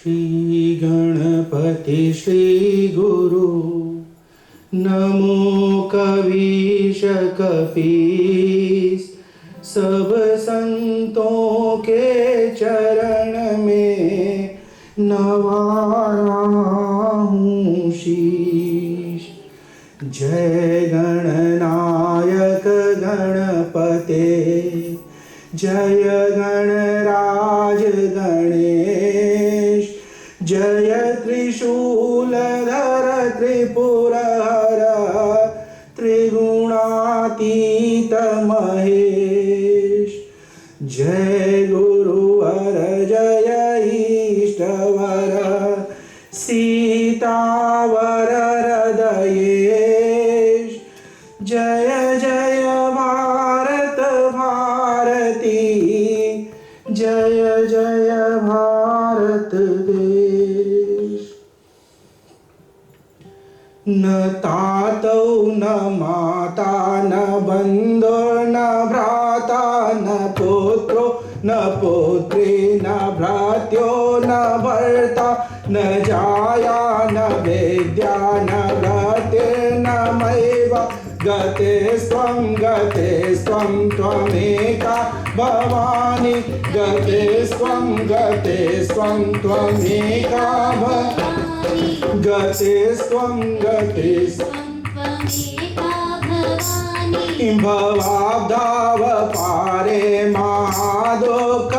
श्री गणपति श्री गुरु नमो कवीश कपीस सब संतों के चरण में नवाया हूँ शीश। जय गणनायक गणपते जय गणराज गणेश जय त्रिशूलधर त्रिपुरहर त्रिगुणातीत महेश। जय गुरुवर जय ईष्टवर सीतावर हृदयेश। जय जय भारत भारती जय जय भारत देश। न तातौ न माता न बन्धो न भ्राता न पुत्रो न पुत्री न भ्रात्यो न भर्ता न जाया न वेद्या न भ्रातिर्न मैव गते स्वं त्वमेका भवानी गते स्वं त्वमेका भवानी गते स्वं भवाब्धाव पारे महादुःखवीरो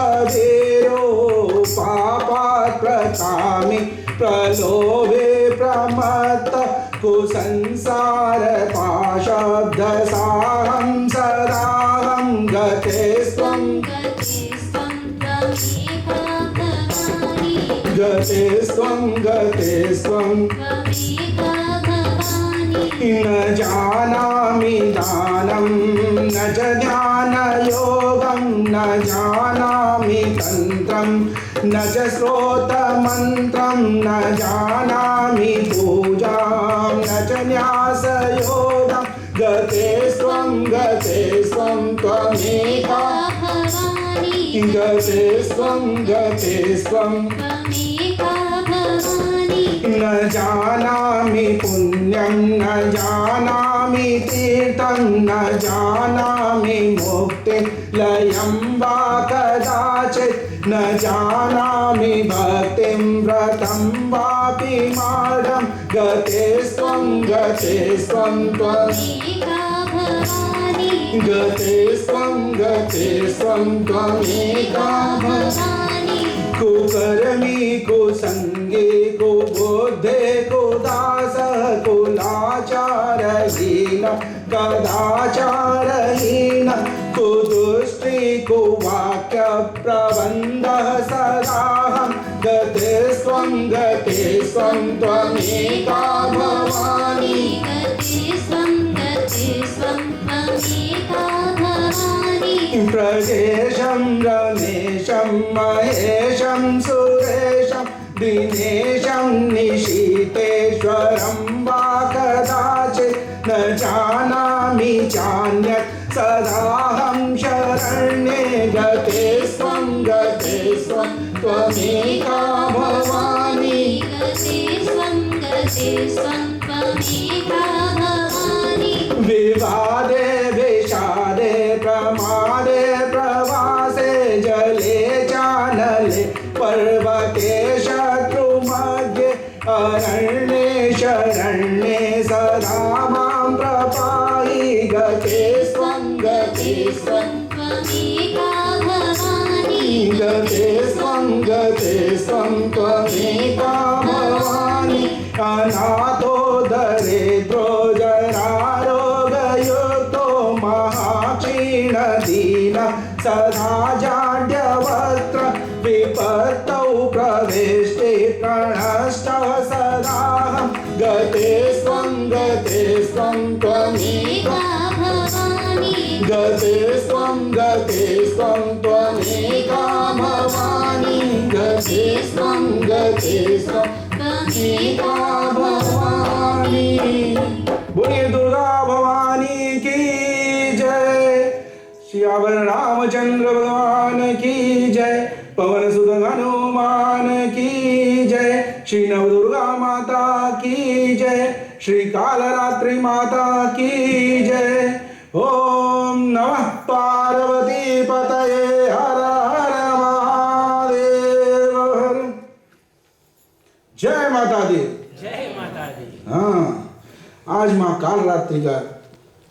पापात् प्रकामी प्रलोभे प्रमत्त कुसंसार पाशब्दसाहं सदाहं गते स्वं न जानामि दानं न च ध्यानयोगं न जानामि तन्त्रं न च श्रोतमन्त्रं न जानामि पूजां न च न्यासयोगं गते स्वं त्वमेका गते स्वं न जानामि पुण्यं न जानामि तीर्थं न जानामि मुक्ति लयं वा कदाचित् न जानामि भक्तिं व्रतं वापि मार्गं गते स्वं त्वमेका भवानी। कुकर्मी कुसंगी कुबुद्धे कुदास कुलाचारहीन कदाचारहीन कुदुष्टि कुवाक्य प्रबन्ध सदाहं गते स्वं त्वमेका भवानी प्रजेशं रमेशं महेशं सुरेशं दिनेशं निशीतेश्वरं वा कदाचित् न जानामि चान्यत् सदाहं शरण्ये गते स्वं त्वमेका भवानी विवादे विषादे प्रमादे प्रवासे जले चानले पर्वते शत्रुमध्ये अरण्ये शरण्ये सदा मां प्रपाहि गते स्वं त्वमेका भवानी। अनाथो दरिद्रो जरारोगयुक्तो महाक्षीणदीन सदा जाड्यवस्त्र विपत्तौ प्रविष्टे प्रणष्टः सदाहं गते स्वं त्वमेका गते स्वं त्वमेका भवानी गते स्वं त्वमेका भवानी। बोलिए दुर्गा भवानी की जय। सियावर रामचंद्र भगवान की जय। पवन सुत हनुमान भगवान की जय, श्री नवदुर्गा माता की जय, श्री कालरात्रि माता की जय। ओम नमः पार्वती पतये, हर हर महादेव। जय माता दी। जय माता दी। हाँ, आज माँ कालरात्रि का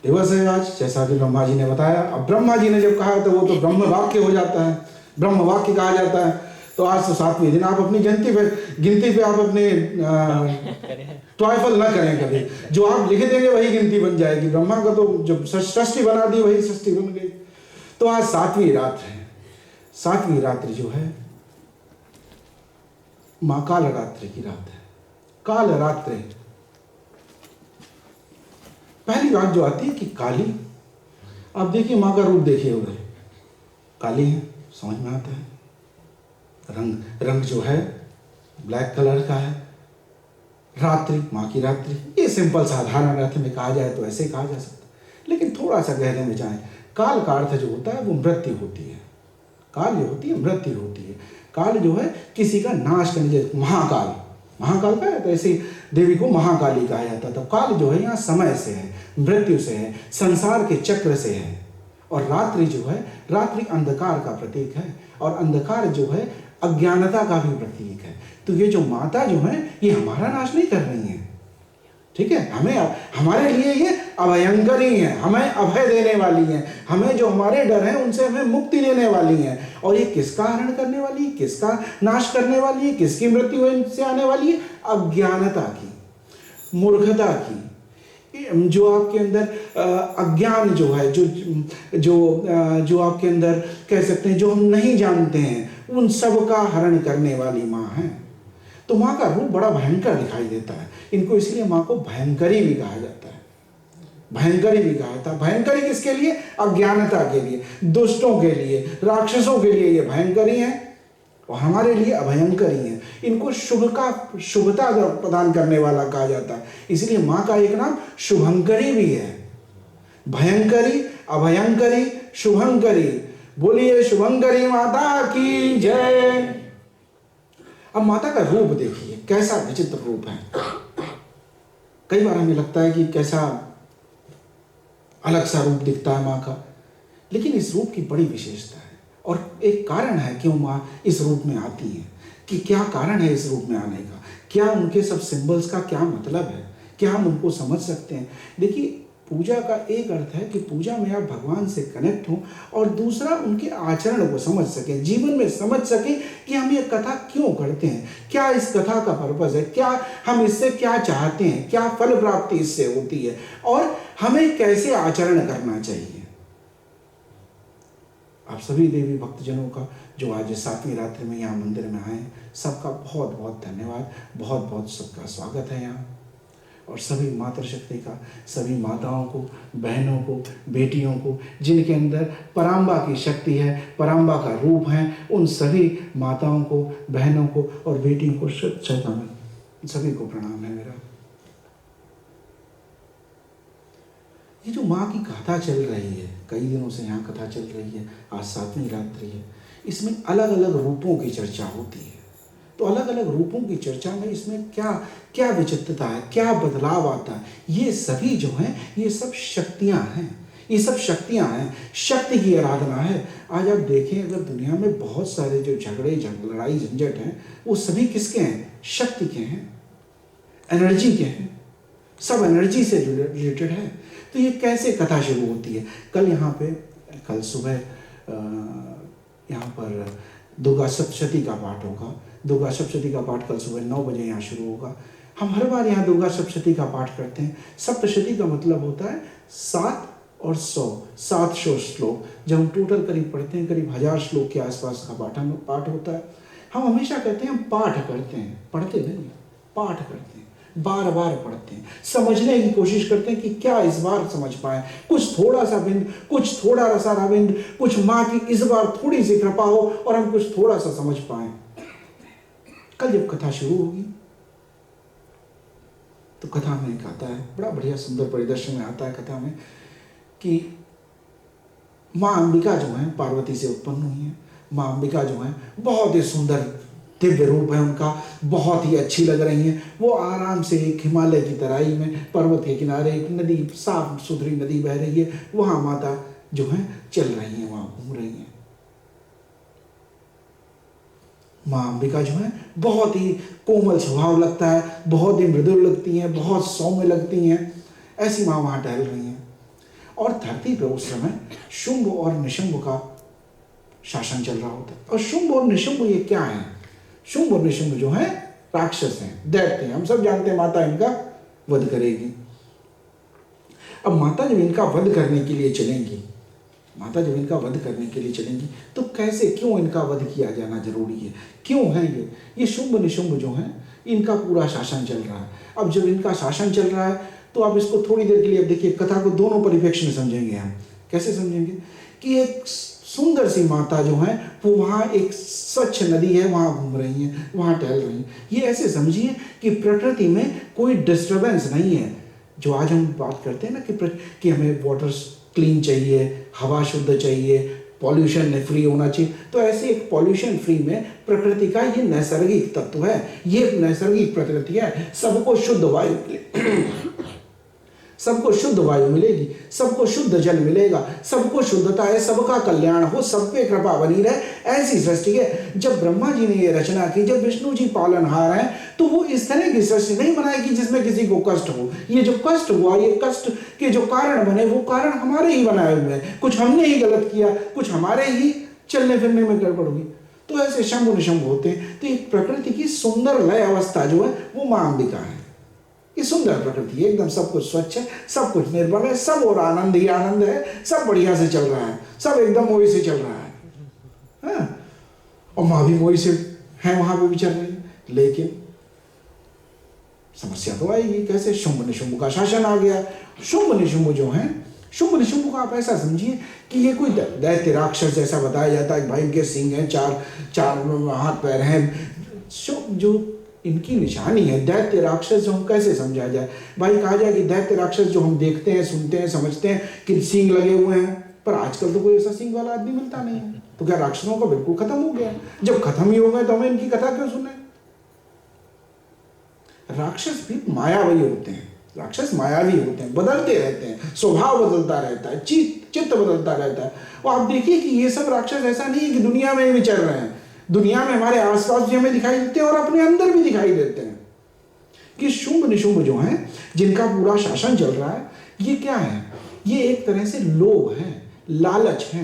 दिवस है आज, जैसा कि ब्रह्मा जी ने बताया। अब ब्रह्मा जी ने जब कहा तो वो तो ब्रह्म वाक्य हो जाता है, ब्रह्म वाक्य कहा जाता है। तो आज तो 7वें दिन, आप अपनी गिनती पे आप अपने टॉयफल ना करें कभी। जो आप लिख देंगे वही गिनती बन जाएगी। ब्रह्मा का तो जब षष्ठी बना दी वही षष्ठी बन गई। तो आज 7वीं रात है। 7वीं रात्रि जो है माँ कालरात्रि की रात है। कालरात्रि, पहली बात जो आती है कि काली। आप देखिए माँ का रूप देखिए, उधर काली है, समझ में आता है। रंग जो है ब्लैक कलर का है। रात्रि, माँ की रात्रि, ये सिंपल साधारण अर्थ में कहा जाए तो ऐसे कहा जा सकता है। लेकिन थोड़ा सा गहरे में जाए, काल का अर्थ जो होता है वो मृत्यु होती है। काल जो होती है मृत्यु होती है। काल जो है किसी का नाश करने, जैसे महाकाल, महाकाल का है तो ऐसे देवी को महाकाली कहा जाता था। काल जो है यहाँ समय से है, मृत्यु से है, संसार के चक्र से है। और रात्रि जो है, रात्रि अंधकार का प्रतीक है, और अंधकार जो है अज्ञानता का भी प्रतीक है। तो ये जो माता जो है ये हमारा नाश नहीं कर रही है, ठीक है। हमारे लिए ये अभयंकरी है, हमें अभय देने वाली है। हमें जो हमारे डर हैं उनसे हमें मुक्ति देने वाली है। और ये किसका हरण करने वाली है, किसका नाश करने वाली है, किसकी मृत्यु इनसे आने वाली है? अज्ञानता की, मूर्खता की। जो आपके अंदर अज्ञान जो है, जो आपके अंदर कह सकते हैं जो हम नहीं जानते हैं, उन सब का हरण करने वाली माँ है। तो माँ का रूप बड़ा भयंकर दिखाई देता है। इनको इसलिए माँ को भयंकरी भी कहा जाता है। भयंकरी भी कहा जाता है। भयंकरी किसके लिए? अज्ञानता के लिए, दुष्टों के लिए, राक्षसों के लिए ये भयंकरी है, और हमारे लिए अभयंकरी है। इनको शुभता प्रदान करने वाला कहा जाता है। इसलिए माँ का एक नाम शुभंकरी भी है। भयंकरी, अभयंकरी, शुभंकरी। बोलिए शुभंकरी माता की जय। अब माता का रूप देखिए, कैसा विचित्र रूप है। कई बार हमें लगता है कि कैसा अलग सा रूप दिखता है माँ का, लेकिन इस रूप की बड़ी विशेषता है। और एक कारण है क्यों माँ इस रूप में आती है, कि क्या कारण है इस रूप में आने का, क्या उनके सब सिंबल्स का क्या मतलब है, क्या हम उनको समझ सकते हैं। देखिए, पूजा का एक अर्थ है कि पूजा में आप भगवान से कनेक्ट हों, और दूसरा उनके आचरण को समझ सकें, जीवन में समझ सकें कि हम ये कथा क्यों करते हैं, क्या इस कथा का पर्पस है, क्या हम इससे क्या चाहते हैं, क्या फल प्राप्ति इससे होती है, और हमें कैसे आचरण करना चाहिए। आप सभी देवी भक्तजनों का जो आज 7वीं रात्रि में यहाँ मंदिर में आए, सबका बहुत बहुत धन्यवाद, बहुत बहुत सबका स्वागत है यहाँ। और सभी मातृशक्ति का, सभी माताओं को, बहनों को, बेटियों को, जिनके अंदर पराम्बा की शक्ति है, पराम्बा का रूप है, उन सभी माताओं को, बहनों को और बेटियों को शुभ सभी को प्रणाम है मेरा। ये जो माँ की कथा चल रही है, कई दिनों से यहाँ कथा चल रही है, आज 7वीं रात्रि है, इसमें अलग अलग रूपों की चर्चा होती है। तो अलग अलग रूपों की चर्चा में इसमें क्या क्या विचित्रता है, क्या बदलाव आता है, ये सभी जो हैं ये सब शक्तियाँ हैं, ये सब शक्तियाँ हैं, शक्ति की आराधना है। आज आप देखें, अगर दुनिया में बहुत सारे जो लड़ाई झंझट हैं, वो सभी किसके हैं? शक्ति के हैं, एनर्जी के हैं, सब एनर्जी से रिलेटेड है। तो ये कैसे कथा शुरू होती है? कल सुबह यहाँ पर दुर्गा सप्तशती का पाठ होगा। दुर्गा सप्तशती का पाठ कल सुबह 9 बजे यहाँ शुरू होगा। हम हर बार यहाँ दुर्गा सप्तशती का पाठ करते हैं। सप्तशती का मतलब होता है 7 और 100, 700 श्लोक। जब हम टोटल करीब पढ़ते हैं, करीब 1000 श्लोक के आसपास का पाठ होता है। हम हमेशा कहते हैं हम पाठ करते हैं, पढ़ते नहीं, पाठ करते हैं, बार बार पढ़ते हैं, समझने की कोशिश करते हैं कि क्या इस बार समझ पाए, कुछ थोड़ा सा बिंद, कुछ थोड़ा सा बिंद, कुछ माँ की इस बार थोड़ी सी कृपा हो और हम कुछ थोड़ा सा समझ पाए। कल जब कथा शुरू होगी तो कथा में एक आता है, बड़ा बढ़िया सुंदर परिदर्शन में आता है कथा में, कि माँ अंबिका जो है पार्वती से उत्पन्न हुई है। माँ अंबिका जो है बहुत ही सुंदर दिव्य रूप है उनका, बहुत ही अच्छी लग रही हैं। वो आराम से एक हिमालय की तराई में पर्वत के किनारे एक नदी, साफ सुथरी नदी बह रही है, वहाँ माता जो है चल रही हैं, वहाँ घूम रही हैं। माँ अंबिका जो है बहुत ही कोमल स्वभाव लगता है, बहुत ही मृदुल लगती हैं, बहुत सौम्य लगती हैं, ऐसी माँ वहाँ टहल रही हैं। और धरती पे उस समय शुंभ और निशुंभ का शासन चल रहा होता है। और शुंभ और निशुंभ ये क्या है? शुंभ और निशुंभ जो है राक्षस हैं, दैत्य हैं। हम सब जानते हैं माता इनका वध करेगी। अब माता जब इनका वध करने के लिए चलेंगी, माता जब इनका वध करने के लिए चलेंगी तो कैसे, क्यों इनका वध किया जाना जरूरी है, क्यों है ये शुंभ निशुंभ जो है इनका पूरा शासन चल रहा है। अब जब इनका शासन चल रहा है तो आप इसको थोड़ी देर के लिए, अब देखिए कथा को दोनों परिप्रेक्ष्य में समझेंगे हम। कैसे समझेंगे कि एक सुंदर सी माता जो है वो वहाँ एक स्वच्छ नदी है, वहाँ घूम रही हैं, वहाँ टहल रही हैं। ये ऐसे समझिए कि प्रकृति में कोई डिस्टर्बेंस नहीं है। जो आज हम बात करते हैं ना कि हमें वाटर क्लीन चाहिए, हवा शुद्ध चाहिए, पॉल्यूशन फ्री होना चाहिए, तो ऐसे एक पॉल्यूशन फ्री में प्रकृति का ये नैसर्गिक तत्व है, ये नैसर्गिक प्रकृति है। सबको शुद्ध वायु सबको शुद्ध वायु मिलेगी, सबको शुद्ध जल मिलेगा, सबको शुद्धता है, सबका कल्याण हो, सब पे कृपा बनी रहे, ऐसी सृष्टि है। जब ब्रह्मा जी ने ये रचना की, जब विष्णु जी पालनहार हैं, तो वो इस तरह की सृष्टि नहीं बनाएगी जिसमें किसी को कष्ट हो। ये जो कष्ट हुआ, ये कष्ट के जो कारण बने, वो कारण हमारे ही बनाए हुए हैं। कुछ हमने ही गलत किया, कुछ हमारे ही चलने फिरने में गड़बड़ हुई, तो ऐसे शंभु निशंभ होते हैं। तो एक प्रकृति की सुंदर लय अवस्था जो है वो माँ अंबिका है। ये सुंदर प्रकृति है, एकदम सब कुछ स्वच्छ है, सब कुछ निर्मल है, सब और आनंद ही आनंद है, सब बढ़िया से चल रहा है, सब एकदम मोही से चल रहा है। हाँ? और माँ भी मोही से है, वहां पे भी चल रही है। लेकिन समस्या तो आएगी, कैसे? शुंभ निशुंभ का शासन आ गया। शुंभ निशुंभ जो है, शुंभ निशुंभ को आप ऐसा समझिए कि ये कोई दैत्य राक्षस जैसा बताया जाता है। भाई इनके सिंह हैं, चार हाथ पैर हैं, जो इनकी निशानी है दैत्य राक्षस, जो हम कैसे समझा जाए? भाई कहा जाए कि दैत्य राक्षस जो हम देखते हैं, सुनते हैं, समझते हैं कि सींग लगे हुए हैं, पर आजकल तो कोई ऐसा सींग वाला आदमी मिलता नहीं है। तो क्या राक्षसों का बिल्कुल खत्म हो गया? जब खत्म ही हो गए तो हमें इनकी कथा क्यों सुने? राक्षस भी मायावी होते हैं, राक्षस मायावी होते हैं, बदलते रहते हैं, स्वभाव बदलता रहता है, चित्त बदलता रहता है। और आप देखिए कि ये सब राक्षस ऐसा नहीं है कि दुनिया में ही विचर रहे हैं, दुनिया में हमारे आसपास भी हमें दिखाई देते हैं और अपने अंदर भी दिखाई देते हैं। कि शुंभ निशुंभ जो हैं, जिनका पूरा शासन चल रहा है, ये क्या है? ये एक तरह से लोभ है, लालच है।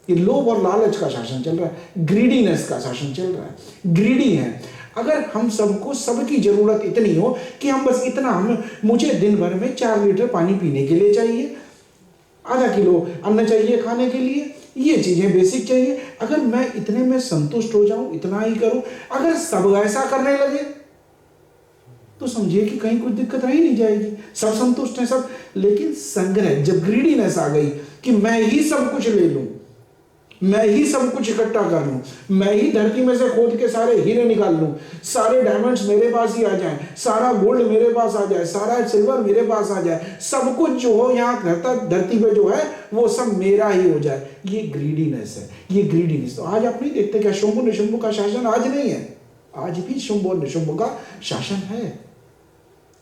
ये लोभ और लालच का शासन चल रहा है, ग्रीडीनेस का शासन चल रहा है, ग्रीडी है। अगर हम सबको सबकी जरूरत इतनी हो कि हम बस इतना, मुझे दिन भर में 4 लीटर पानी पीने के लिए चाहिए, आधा किलो अन्न चाहिए खाने के लिए, ये चीजें बेसिक चाहिए, अगर मैं इतने में संतुष्ट हो जाऊं, इतना ही करूं, अगर सब ऐसा करने लगे तो समझिए कि कहीं कुछ दिक्कत रही नहीं जाएगी। सब संतुष्ट हैं सब, लेकिन संग्रह, जब ग्रीडीनेस आ गई कि मैं ही सब कुछ ले लूं, मैं ही सब कुछ इकट्ठा कर लूं, मैं ही धरती में से खोद के सारे हीरे निकाल लूं, सारे डायमंड्स मेरे पास ही आ जाएं, सारा गोल्ड मेरे पास आ जाए, सारा सिल्वर मेरे पास आ जाए, सब कुछ जो हो यहाँ धरती पे जो है वो सब मेरा ही हो जाए, ये ग्रीडीनेस है, ये ग्रीडीनेस। तो आज आप नहीं देखते क्या शुंभ निशुंभ का शासन आज नहीं है? आज भी शुंभ और निशुंभ का शासन है,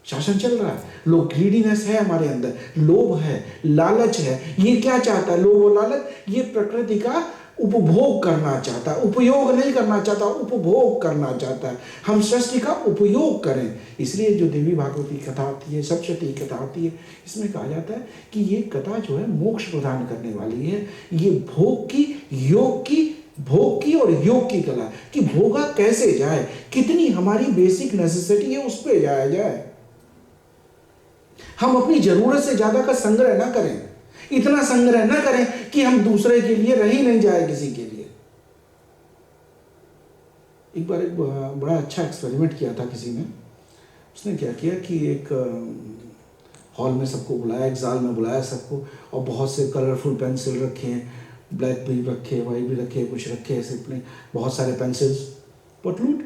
शासन चल रहा है। लोग, ग्रीडीनेस है हमारे अंदर, लोभ है, लालच है। ये क्या चाहता है? लोभ और लालच, ये प्रकृति का उपभोग करना चाहता है, उपयोग नहीं करना चाहता, उपभोग करना चाहता है। हम सृष्टि का उपयोग करें। इसलिए जो देवी भागवत की कथा आती है, सप्तशती की कथा आती है, इसमें कहा जाता है कि ये कथा जो है मोक्ष प्रदान करने वाली है। ये भोग की, योग की, भोग की और योग की कला, कि भोगा कैसे जाए, कितनी हमारी बेसिक नेसेसिटी है उस पर जाया जाए। हम अपनी जरूरत से ज्यादा का संग्रह ना करें, इतना संग्रह ना करें कि हम दूसरे के लिए रह ही नहीं जाए किसी के लिए। एक बार एक बड़ा अच्छा एक्सपेरिमेंट किया था किसी ने। उसने क्या किया कि एक हॉल में सबको बुलाया, एक जाल में बुलाया सबको, और बहुत से कलरफुल पेंसिल रखे हैं, ब्लैक भी रखे, वाइट भी रखे, कुछ रखे ऐसे अपने बहुत सारे पेंसिल्स, पॉटलूट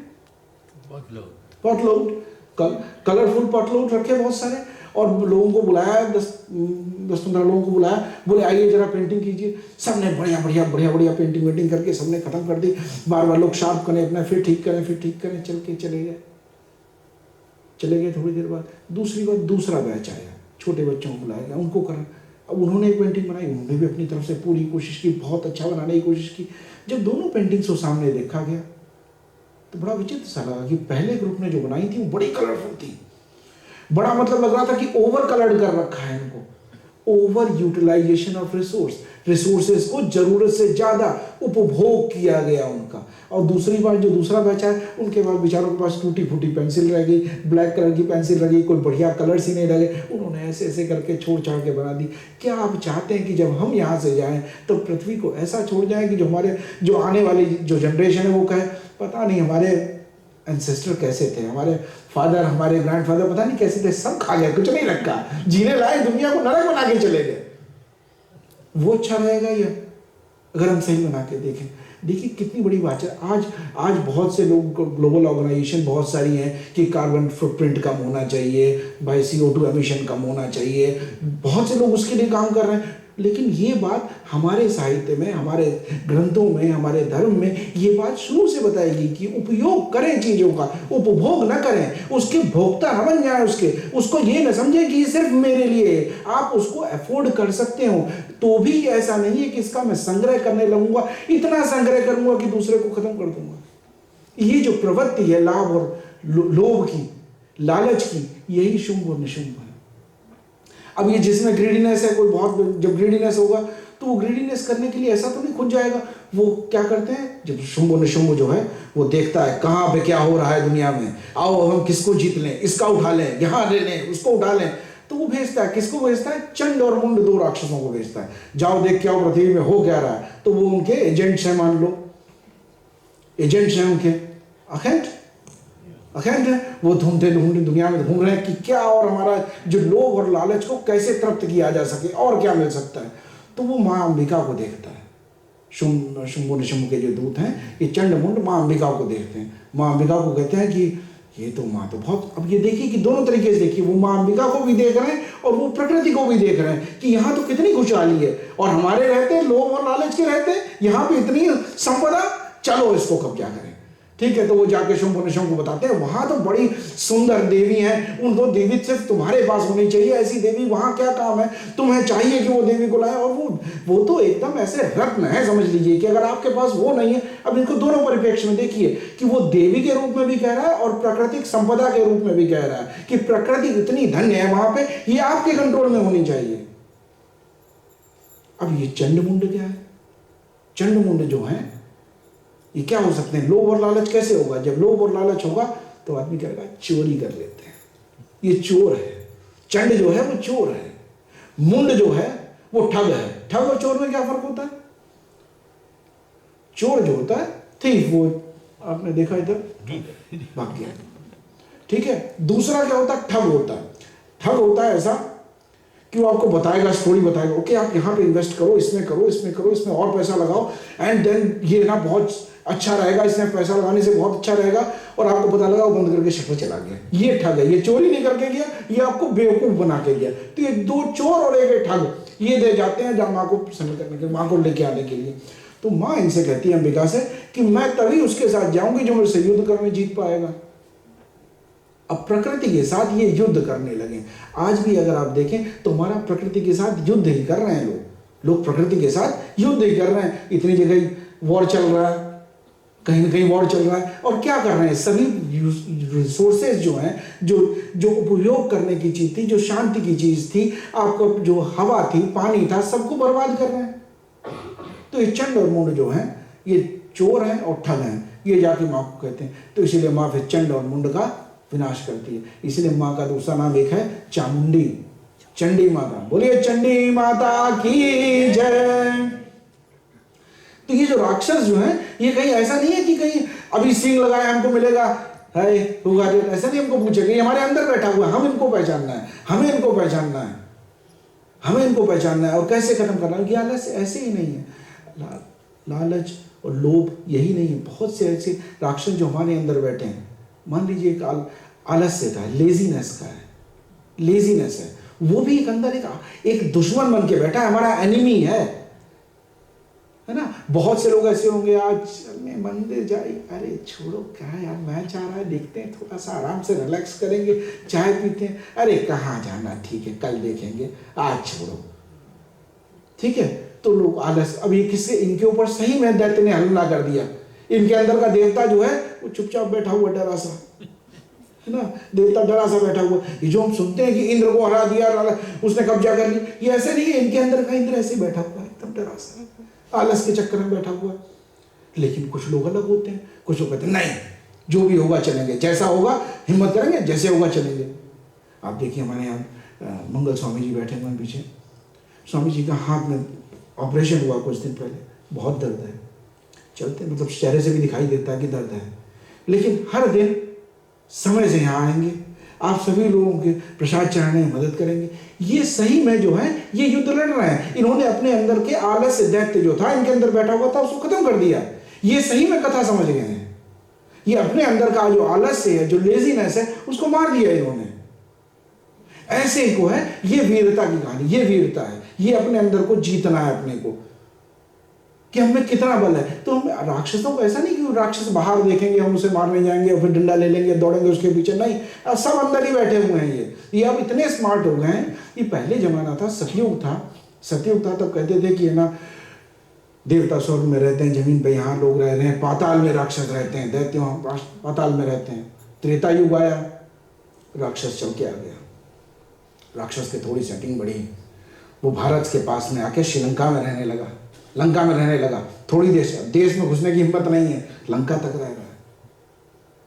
कलरफुल पॉटलूट रखे बहुत सारे। और लोगों को बुलाया, 10-15 लोगों को बुलाया, बोले आइए जरा पेंटिंग कीजिए। सबने बढ़िया पेंटिंग वेंटिंग करके सबने खत्म कर दी। बार बार लोग शार्प करें अपना, फिर ठीक करें, चले गए। थोड़ी देर बाद दूसरी बार दूसरा बैच आया, छोटे बच्चों को बुलाया गया, उनको करा। अब उन्होंने एक पेंटिंग बनाई, उन्होंने भी अपनी तरफ से पूरी कोशिश की, बहुत अच्छा बनाने की कोशिश की। जब दोनों पेंटिंग्स को सामने देखा गया तो बड़ा विचित्र सा लगा कि पहले ग्रुप ने जो बनाई थी वो बड़ी कलरफुल थी, बड़ा मतलब लग रहा था कि ओवर कलर्ड कर रखा है इनको, ओवर यूटिलाइजेशन ऑफ रिसोर्सेज को जरूरत से ज्यादा उपभोग किया गया उनका। और दूसरी बार जो दूसरा बैच है उनके बाद बेचारों के पास टूटी फूटी पेंसिल रह गई, ब्लैक कलर की पेंसिल रह गई, कोई बढ़िया कलर्स ही नहीं लगे, उन्होंने ऐसे ऐसे करके छोड़ छाड़ के बना दी। क्या आप चाहते हैं कि जब हम यहाँ से जाएं तो पृथ्वी को ऐसा छोड़ जाएं कि जो आने वाली जो जनरेशन है वो कहे पता नहीं हमारे एंसेस्टर कैसे थे, हमारे फादर हमारे ग्रैंडफादर पता नहीं कैसे थे, सब खा गए, कुछ नहीं रखा, जीने लाए, दुनिया को नरक बना के चले गए। वो अच्छा रहेगा या अगर हम सही बना के देखें? देखिए कितनी बड़ी बात है। आज बहुत से लोग, ग्लोबल ऑर्गेनाइजेशन बहुत सारी हैं कि कार्बन फुटप्रिंट कम होना चाहिए, भाई CO2 एमिशन कम होना चाहिए, बहुत से लोग उसके लिए काम कर रहे हैं। लेकिन ये बात हमारे साहित्य में, हमारे ग्रंथों में, हमारे धर्म में ये बात शुरू से बताएगी कि उपयोग करें चीज़ों का, उपभोग न करें, उसके भोक्ता न बन जाए, उसको ये न समझें कि सिर्फ मेरे लिए। आप उसको अफोर्ड कर सकते हो तो भी ऐसा नहीं है कि इसका मैं संग्रह करने लगूंगा, इतना संग्रह करूंगा कि दूसरे को खत्म कर दूंगा। ये जो प्रवृत्ति है लाभ और लोभ की, लालच की, यही शुंभ और निशुंभ है। अब ये जिसमें ग्रीडीनेस है, कोई बहुत जब ग्रीडीनेस होगा तो वो ग्रीडीनेस करने के लिए ऐसा तो नहीं खुद जाएगा। वो क्या करते हैं, जब शुंभ और निशुंभ जो है वो देखता है कहाँ पे क्या हो रहा है दुनिया में, आओ हम किसको जीत लें, इसका उठा लें, यहाँ ले लें, उसको उठा लें, तो वो भेजता है, किसको भेजता है? चंड और मुंड, 2 राक्षसों को भेजता है, जाओ देख के आओ पृथ्वी में हो क्या रहा है। तो वो उनके एजेंट्स हैं, मान लो एजेंट्स हैं उनके, अखंड है, वो ढूंढते दुनिया में घूम रहे हैं कि क्या और हमारा जो लोभ और लालच को कैसे तृप्त किया जा सके और क्या मिल सकता है। तो वो माँ अंबिका को देखता है। शुंभ निशुंभ के जो दूत हैं ये चंड मुंड माँ अंबिका को देखते हैं। माँ अंबिका को कहते हैं कि ये तो माँ तो बहुत, अब ये देखिए कि दोनों तरीके से देखिए, वो माँ अंबिका को भी देख रहे हैं और वो प्रकृति को भी देख रहे हैं कि यहाँ तो कितनी खुशहाली है, और हमारे रहते लोभ और लालच के रहते यहाँ पे इतनी संपदा, चलो इसको कब्जा करें। ठीक है, तो वो जाके शुंभ और निशुंभ को बताते हैं वहां तो बड़ी सुंदर देवी हैं, उन 2 देवी सिर्फ तुम्हारे पास होनी चाहिए, ऐसी देवी वहां क्या काम है, तुम्हें चाहिए कि वो देवी को लाए। और वो तो एकदम ऐसे रत्न है, समझ लीजिए कि अगर आपके पास वो नहीं है। अब इनको दोनों परिप्रेक्ष्य में देखिए कि वो देवी के रूप में भी कह रहा है और प्राकृतिक संपदा के रूप में भी कह रहा है कि प्रकृति इतनी धन्य है वहां पे, ये आपके कंट्रोल में होनी चाहिए। अब ये चंडमुंड क्या है? चंडमुंड जो है ये क्या हो सकते हैं? लोभ और लालच कैसे होगा? जब लोभ और लालच होगा तो आदमी कहेगा चोरी कर लेते हैं, ये चोर है। चंड जो है वो चोर है, मुंड जो है वो ठग है। ठग और चोर में क्या फर्क होता है? चोर जो होता है थीफ, वो आपने देखा इधर भाग गया, ठीक है। दूसरा क्या होता है? ठग होता है। ठग होता है ऐसा कि वो आपको बताएगा, स्टोरी बताएगा, ओके आप यहाँ पे इन्वेस्ट करो, इसमें करो, इसमें करो, इसमें और पैसा लगाओ, एंड देन ये ना बहुत अच्छा रहेगा, इसमें पैसा लगाने से बहुत अच्छा रहेगा, और आपको पता लगा वो बंद करके शटर चला गया। ये ठग है, ये चोरी नहीं करके गया, ये आपको बेवकूफ बना के गया। तो ये 2 चोर और एक ठग ये दे जाते हैं जब माँ को प्रसन्न करने के, माँ को लेके आने के लिए। तो माँ इनसे कहती है अंबिका से कि मैं तभी उसके साथ जाऊंगी जो मेरे से युद्ध करने जीत पाएगा। अब प्रकृति के साथ ये युद्ध करने लगे। आज भी अगर आप देखें तो हमारा प्रकृति के साथ युद्ध ही कर रहे हैं लोग प्रकृति के साथ युद्ध ही कर रहे हैं। इतनी जगह वॉर चल रहा है, कहीं ना कहीं वॉर चल रहा है, और क्या कर रहे हैं? सभी रिसोर्सेज जो हैं, जो उपयोग करने की चीज थी, जो शांति की चीज थी, आपको जो हवा थी, पानी था, सबको बर्बाद कर रहे हैं। तो ये चंड और मुंड जो है ये चोर हैं और ठग हैं, ये जाके माँ को कहते हैं। तो इसीलिए माँ फिर चंड और मुंड का विनाश करती है। इसलिए माँ का दूसरा नाम एक है चामुंडी, चंडी माता। बोलिए चंडी माता की जय। तो ये जो राक्षस जो है ये कहीं ऐसा नहीं है कि कहीं अभी सींग लगाया हमको मिलेगा, है ऐसा नहीं हमको पूछेगा, ये हमारे अंदर बैठा हुआ है, हम इनको पहचानना है, हमें इनको पहचानना है, हमें इनको पहचानना है। और कैसे खत्म करना है? लालच ऐसे ही नहीं है, लालच और लोभ यही नहीं है, बहुत से ऐसे राक्षस जो हमारे अंदर बैठे हैं। मान लीजिए एक आलस्य का है, लेजीनेस का है, लेजीनेस है, वो भी एक अंदर एक दुश्मन बन के बैठा है, हमारा एनिमी है ना। बहुत से लोग ऐसे होंगे, आज मैं मंदिर जाए, अरे छोड़ो क्या यार, मैच आ रहा है, देखते हैं, थोड़ा सा आराम से रिलैक्स करेंगे, चाय पीते हैं, अरे कहाँ जाना, ठीक है कल देखेंगे, आज छोड़ो, ठीक है। तो लोग आलस, अब ये किससे, इनके ऊपर सही में दैत्य ने हमला कर दिया। इनके अंदर का देवता जो है वो चुपचाप बैठा हुआ डरा सा, है ना, देवता डरा सा बैठा हुआ। ये जो हम सुनते हैं कि इंद्र को हरा दिया, उसने कब्जा कर लिया, ये ऐसे नहीं है। इनके अंदर का इंद्र ऐसे बैठा हुआ है, एकदम डरा सा, आलस के चक्कर में बैठा हुआ। लेकिन कुछ लोग अलग होते हैं, कुछ लोग कहते हैं नहीं, जो भी होगा चलेंगे, जैसा होगा हिम्मत करेंगे, जैसे होगा चलेंगे। आप देखिए हमारे यहाँ मंगल स्वामी जी बैठे हुए पीछे, स्वामी जी का हाथ में ऑपरेशन हुआ कुछ दिन पहले, बहुत दर्द है, चलते मतलब चेहरे से भी दिखाई देता है कि दर्द है, लेकिन हर दिन समय से यहाँ आएंगे, आप सभी लोगों के प्रसाद चढ़ाने में मदद करेंगे। ये सही में जो है ये युद्ध लड़ रहे हैं। इन्होंने अपने अंदर के आलस्य दैत्य जो था इनके अंदर बैठा हुआ था उसको खत्म कर दिया। ये सही में कथा समझ गए हैं। ये अपने अंदर का जो आलस्य है, जो लेजीनेस है, उसको मार दिया इन्होंने। ऐसे को है ये वीरता की कहानी, ये वीरता है, ये अपने अंदर को जीतना है अपने को, कि हमें कितना बल है। तो हम राक्षसों को ऐसा नहीं कि राक्षस बाहर देखेंगे हम उसे मारने जाएंगे और फिर डंडा ले लेंगे दौड़ेंगे उसके पीछे, नहीं, अब सब अंदर ही बैठे हुए हैं। ये अब इतने स्मार्ट हो गए हैं। ये पहले जमाना था, सतयुग था, तब कहते थे कि है ना देवता स्वर्ग में रहते हैं, जमीन पे यहाँ लोग रह रहे हैं, पाताल में राक्षस रहते हैं, दैत्य वहाँ पाताल में रहते हैं। त्रेता युग आया, राक्षस चल के आ गया, राक्षस की थोड़ी सेटिंग बढ़ी, वो भारत के पास में आके श्रीलंका में रहने लगा, लंका में रहने लगा। थोड़ी देश में घुसने की हिम्मत नहीं है, लंका तक रह रहा है।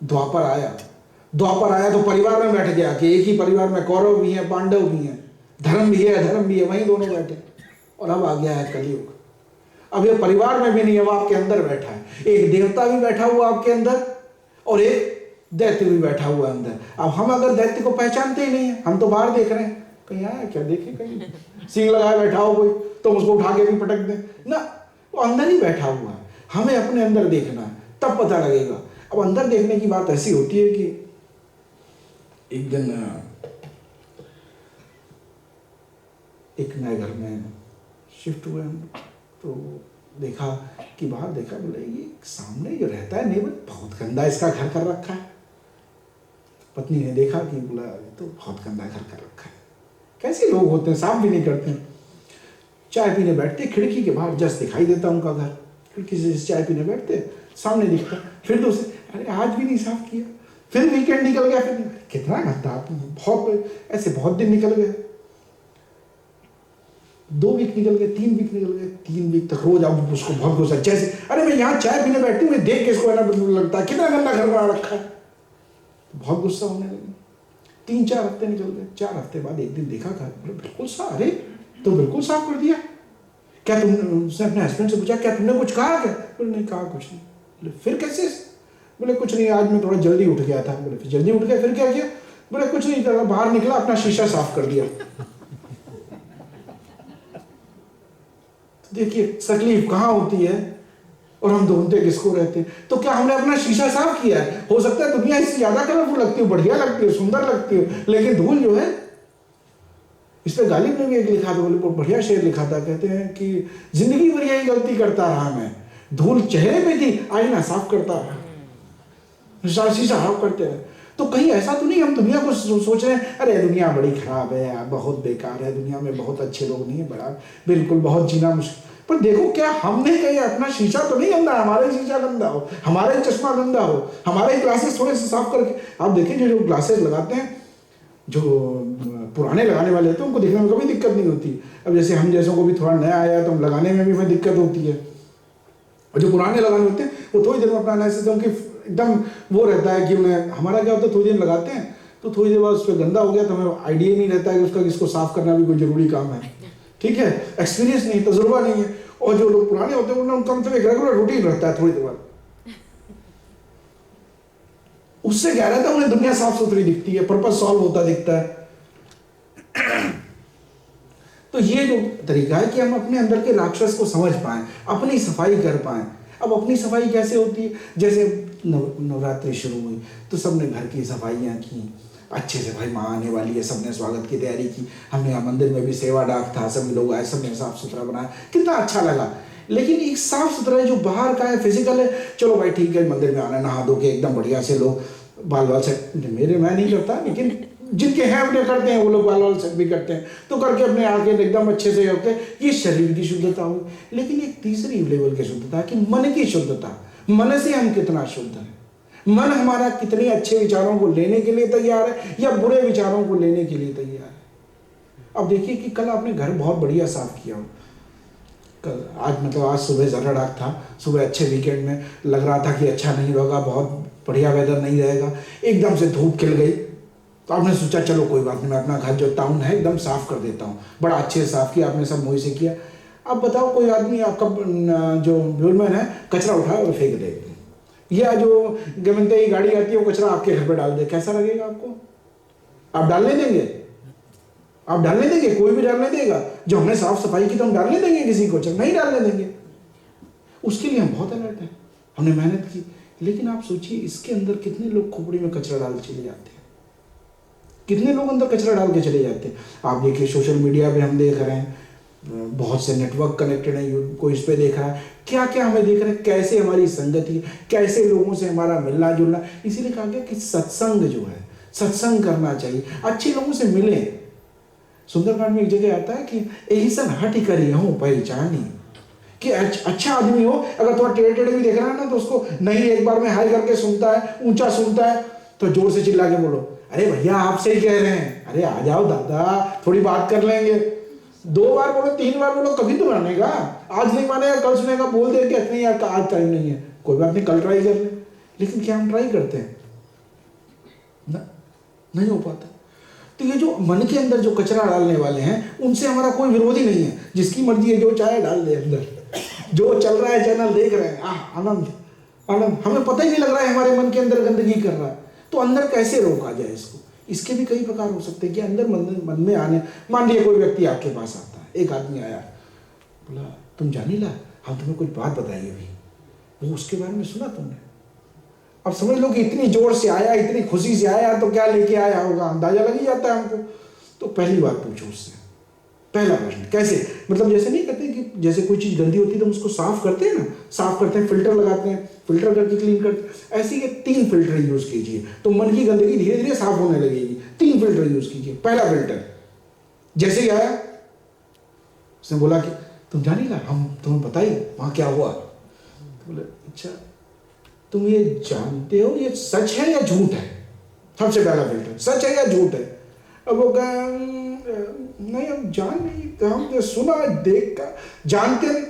द्वापर आया तो परिवार में बैठ गया कि एक ही परिवार में कौरव भी है, पांडव भी हैं, धर्म भी है अधर्म भी है, वहीं दोनों बैठे। और अब आ गया है कलयुग। अब ये परिवार में भी नहीं है, वो आपके अंदर बैठा है। एक देवता भी बैठा हुआ आपके अंदर और एक दैत्य भी बैठा हुआ अंदर। अब हम अगर दैत्य को पहचानते ही नहीं है, हम तो बाहर देख रहे हैं, कहीं आया क्या, देखे कहीं सींग लगाए बैठा हो कोई तो उसको उठा के भी पटक दे ना, वो अंदर ही बैठा हुआ है। हमें अपने अंदर देखना है, तब पता लगेगा। अब अंदर देखने की बात ऐसी होती है कि एक दिन एक नए घर में शिफ्ट हुए हम, तो देखा कि बाहर देखा, बोले ये सामने जो रहता है नेबर बहुत गंदा इसका घर कर रखा है। पत्नी ने देखा कि बोला तो बहुत गंदा घर कर रखा है, कैसे लोग होते हैं, साफ भी नहीं करते हैं। चाय पीने बैठते, खिड़की के बाहर जस्ट दिखाई देता उनका घर, खिड़की से चाय पीने बैठते, सामने दिखता, फिर तो उसे अरे आज भी नहीं साफ किया, फिर वीकेंड निकल गया, फिर कितना गंदा, बहुत ऐसे बहुत दिन निकल गए, 2 वीक निकल गए, 3 वीक निकल गए, 3 वीक तक रोज आप उसको बहुत गुस्सा, जैसे अरे मैं यहाँ चाय पीने बैठी हूँ, मैं देख के इसको है ना लगता है कितना गंदा घर बना रखा है, बहुत गुस्सा होने लगे। 3-4 हफ्ते निकल गए। 4 हफ्ते बाद एक दिन देखा घर, बोले बिल्कुल साफ, अरे तो बिल्कुल साफ कर दिया, क्या तुमने, उसने अपने हस्बैंड से पूछा क्या तुमने कुछ कहा क्या, बोले नहीं कहा कुछ नहीं। बोले फिर कैसे, बोले कुछ नहीं, आज मैं थोड़ा जल्दी उठ गया था। बोले फिर जल्दी उठ गया, फिर क्या किया, बोले कुछ नहीं करा, बाहर निकला अपना शीशा साफ कर दिया। देखिए तकलीफ कहाँ होती है और हम ढूंढते किसको रहते हैं। तो क्या हमने अपना शीशा साफ किया है? हो सकता है दुनिया इससे ज्यादा कलरफुल लगती हो, बढ़िया लगती हो, सुंदर लगती हो, लेकिन धूल जो है, इस पर गालिब ने भी एक लिखा था, बहुत बढ़िया शेर लिखा था, कहते हैं कि जिंदगी भर यही गलती करता रहा मैं, धूल चेहरे पे थी आईना साफ करता रहा, शीशा साफ करते रहे। तो कहीं ऐसा तो नहीं हम दुनिया को सोच रहे हैं अरे दुनिया बड़ी खराब है, बहुत बेकार है, दुनिया में बहुत अच्छे लोग नहीं है, बड़ा बिल्कुल बहुत जीना मुश्किल। पर देखो क्या हमने कहीं अपना शीशा तो नहीं गंदा, हमारा ही शीशा गंदा हो, हमारा ही चश्मा गंदा हो, हमारे ही ग्लासेस थोड़े से साफ करके। आप देखिए जो ग्लासेस लगाते हैं, जो पुराने लगाने वाले होते हैं उनको देखने में कभी दिक्कत नहीं होती। अब जैसे हम जैसों को भी थोड़ा नया आया है तो हम लगाने में भी हमें दिक्कत होती है, और जो पुराने लगाने होते हैं वो थोड़ी देर में अपना एनालिसिस उनकी एकदम वो रहता है कि उन्हें, हमारा क्या होता है थोड़ी देर लगाते हैं तो थोड़ी देर बाद उस पर गंदा हो गया तो हमें आइडिया नहीं रहता है कि उसका इसको साफ करना भी कोई जरूरी काम है, ठीक है, एक्सपीरियंस नहीं, तजुर्बा नहीं है। और जो लोग पुराने होते हैं उनका मतलब एक रेगुलर रूटीन रहता है, थोड़ी देर बाद उससे क्या रहता है, उन्हें दुनिया साफ सुथरी दिखती है, पर्पस सॉल्व होता दिखता है। तो ये जो तरीका है कि हम अपने अंदर के राक्षस को समझ पाएं, अपनी सफाई कर पाएं। अब अपनी सफाई कैसे होती है, जैसे नवरात्रि शुरू हुई तो सबने घर की सफाइयाँ की, अच्छे से भाई माँ आने वाली है, सबने स्वागत की तैयारी की, हमने यहाँ मंदिर में भी सेवा डाक था, सभी लोग आए, सबने साफ सुथरा बनाया, कितना अच्छा लगा। लेकिन एक साफ सुथरा जो बाहर का है, फिजिकल है, चलो भाई ठीक है, मंदिर में आना, नहा धो के एकदम बढ़िया से लोग बाल बाल सेट, मेरे मैं नहीं करता, लेकिन जिनके हैं अपने करते हैं, वो लोग बाल बाल सेट भी करते हैं, तो करके अपने आके एकदम अच्छे से होते हैं, ये शरीर की शुद्धता हुई। लेकिन एक तीसरी लेवल की शुद्धता है कि मन की शुद्धता, मन से हम कितना शुद्ध हैं, मन हमारा कितने अच्छे विचारों को लेने के लिए तैयार है या बुरे विचारों को लेने के लिए तैयार है। अब देखिए कि कल आपने घर बहुत बढ़िया साफ किया हो, कल आज सुबह ज़रा डाक था, सुबह अच्छे वीकेंड में लग रहा था कि अच्छा नहीं होगा, बहुत बढ़िया वेदर नहीं रहेगा, एकदम से धूप खिल गई, तो आपने सोचा चलो कोई बात नहीं, मैं अपना घर जो टाउन है एकदम साफ कर देता हूँ, बड़ा अच्छे से साफ किया आपने, सब मुँह से किया। अब बताओ कोई आदमी आपका जो ब्यूरमैन है कचरा उठाए और फेंक दे, या जो गमनते ही गाड़ी आती है वो कचरा आपके घर पे डाल दे, कैसा लगेगा आपको? आप डालने देंगे? आप डालने देंगे? कोई भी डालने देगा? जो हमने साफ सफाई की तो हम डालने देंगे किसी को? नहीं डालने देंगे। उसके लिए हम बहुत अलर्ट हैं, हमने मेहनत की। लेकिन आप सोचिए इसके अंदर कितने लोग खोपड़ी में कचरा डाल चले जाते हैं, कितने लोग अंदर कचरा डाल के चले जाते हैं। आप देखिए सोशल मीडिया पे हम देख रहे हैं, बहुत से नेटवर्क कनेक्टेड है, कोई इस पे देख रहा है, क्या क्या हमें देख रहे हैं, कैसे हमारी संगति, कैसे लोगों से हमारा मिलना जुलना। इसीलिए कहा गया कि सत्संग जो है, सत्संग करना चाहिए, अच्छे लोगों से मिले। सुंदरकांड में एक जगह आता है कि ऐसा हट करी हूँ पहचानी, कि अच्छा आदमी हो, अगर थोड़ा टेढ़े टेढ़े भी देख रहा है ना तो उसको नहीं एक बार में हाई करके सुनता है, ऊंचा सुनता है, तो जोर से चिल्ला के बोलो, अरे भैया आपसे ही कह रहे हैं, अरे आ जाओ दादा थोड़ी बात कर लेंगे। 2 बार बोलो, 3 बार बोलो, कभी तो मानेगा। आज नहीं मानेगा कल सुनेगा, बोल दे कि नहीं यार आज टाइम नहीं है, कोई बात नहीं कल ट्राई कर ले। लेकिन क्या हम ट्राई करते हैं ना? नहीं हो पाता। तो ये जो मन के अंदर जो कचरा डालने वाले हैं उनसे हमारा कोई विरोधी नहीं है, जिसकी मर्जी है जो चाहे डाल दे अंदर, जो चल रहा है चैनल देख रहे हैं, आनंद आनंद, हमें पता ही नहीं लग रहा है हमारे मन के अंदर गंदगी कर रहा है। तो अंदर कैसे रोका जाए इसको? इसके भी कई प्रकार हो सकते हैं कि अंदर मन में आने, मान लीजिए कोई व्यक्ति आपके पास आता है, एक आदमी आया बोला तुम जानीला हम तुम्हें कुछ बात बताइए अभी, वो उसके बारे में सुना तुमने? अब समझ लो कि इतनी जोर से आया, इतनी खुशी से आया, तो क्या लेके आया होगा, अंदाजा लग ही जाता है हमको। तो पहली बात पूछो उससे, पहला प्रश्न कैसे, मतलब जैसे नहीं कहते कि जैसे कोई चीज़ गंदी होती है तो हम उसको साफ करते हैं ना, साफ करते हैं, फिल्टर लगाते हैं, फिल्टर करके क्लीन करते हैं, ऐसे ही 3 फिल्टर यूज कीजिए तो मन की गंदगी धीरे धीरे साफ होने लगेगी। 3 फिल्टर यूज कीजिए। पहला फिल्टर, जैसे ही आया उसने बोला कि तुम जानिएगा हम तुम्हें बताइए वहाँ क्या हुआ, तो बोले अच्छा तुम ये जानते हो ये सच है या झूठ है? सबसे पहला फिल्टर, सच है या झूठ है? अब वो कहा नहीं हम जान नहीं, हम सुना देख कर जानते नहीं,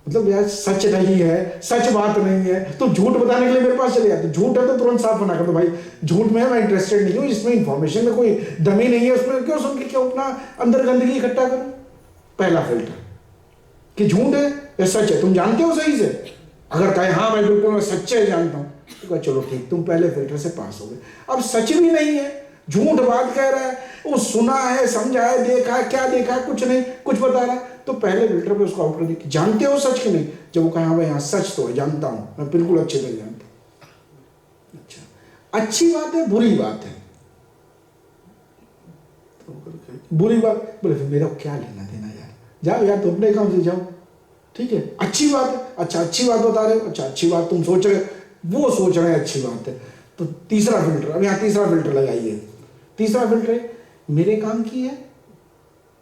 मतलब यार सच नहीं है, सच बात नहीं है, तो झूठ बताने के लिए मेरे पास चले जाते। झूठ है तो तुरंत साफ मना कर दो, भाई झूठ में मैं इंटरेस्टेड नहीं हूँ, इसमें इंफॉर्मेशन में कोई दमी नहीं है, उसमें क्यों सुन के क्यों अपना अंदर गंदगी इकट्ठा करूँ। पहला फिल्टर कि झूठ है या सच है, तुम जानते हो सही से? अगर कहे हाँ मैं बिल्कुल मैं सच्चे जानता हूँ, तो कहा चलो ठीक, तुम पहले फिल्टर से पास हो गए। अब सच भी नहीं है, झूठ बात कह रहा है, वो सुना है, समझा है, देखा है, क्या देखा है, कुछ नहीं, कुछ बता रहा है, तो पहले फिल्टर पे उसको आउट कर दिया, जानते हो सच कि नहीं? जब वो कहा हाँ भाई हाँ सच तो है, जानता हूँ मैं बिल्कुल अच्छे से जानता हूँ। अच्छा अच्छी बात है बुरी बात है? तो बुरी बात, बोले फिर मेरा क्या लेना देना यार, जाओ यार तुम अपने काम से जाओ, ठीक है। अच्छी बात है, अच्छा अच्छी बात बता रहे हो, अच्छा अच्छी बात तुम सोच रहे, वो सोच रहे हैं अच्छी बात है, तो तीसरा फिल्टर, अब यहाँ तीसरा फिल्टर लगाइए। तीसरा फिल्टर है मेरे काम की है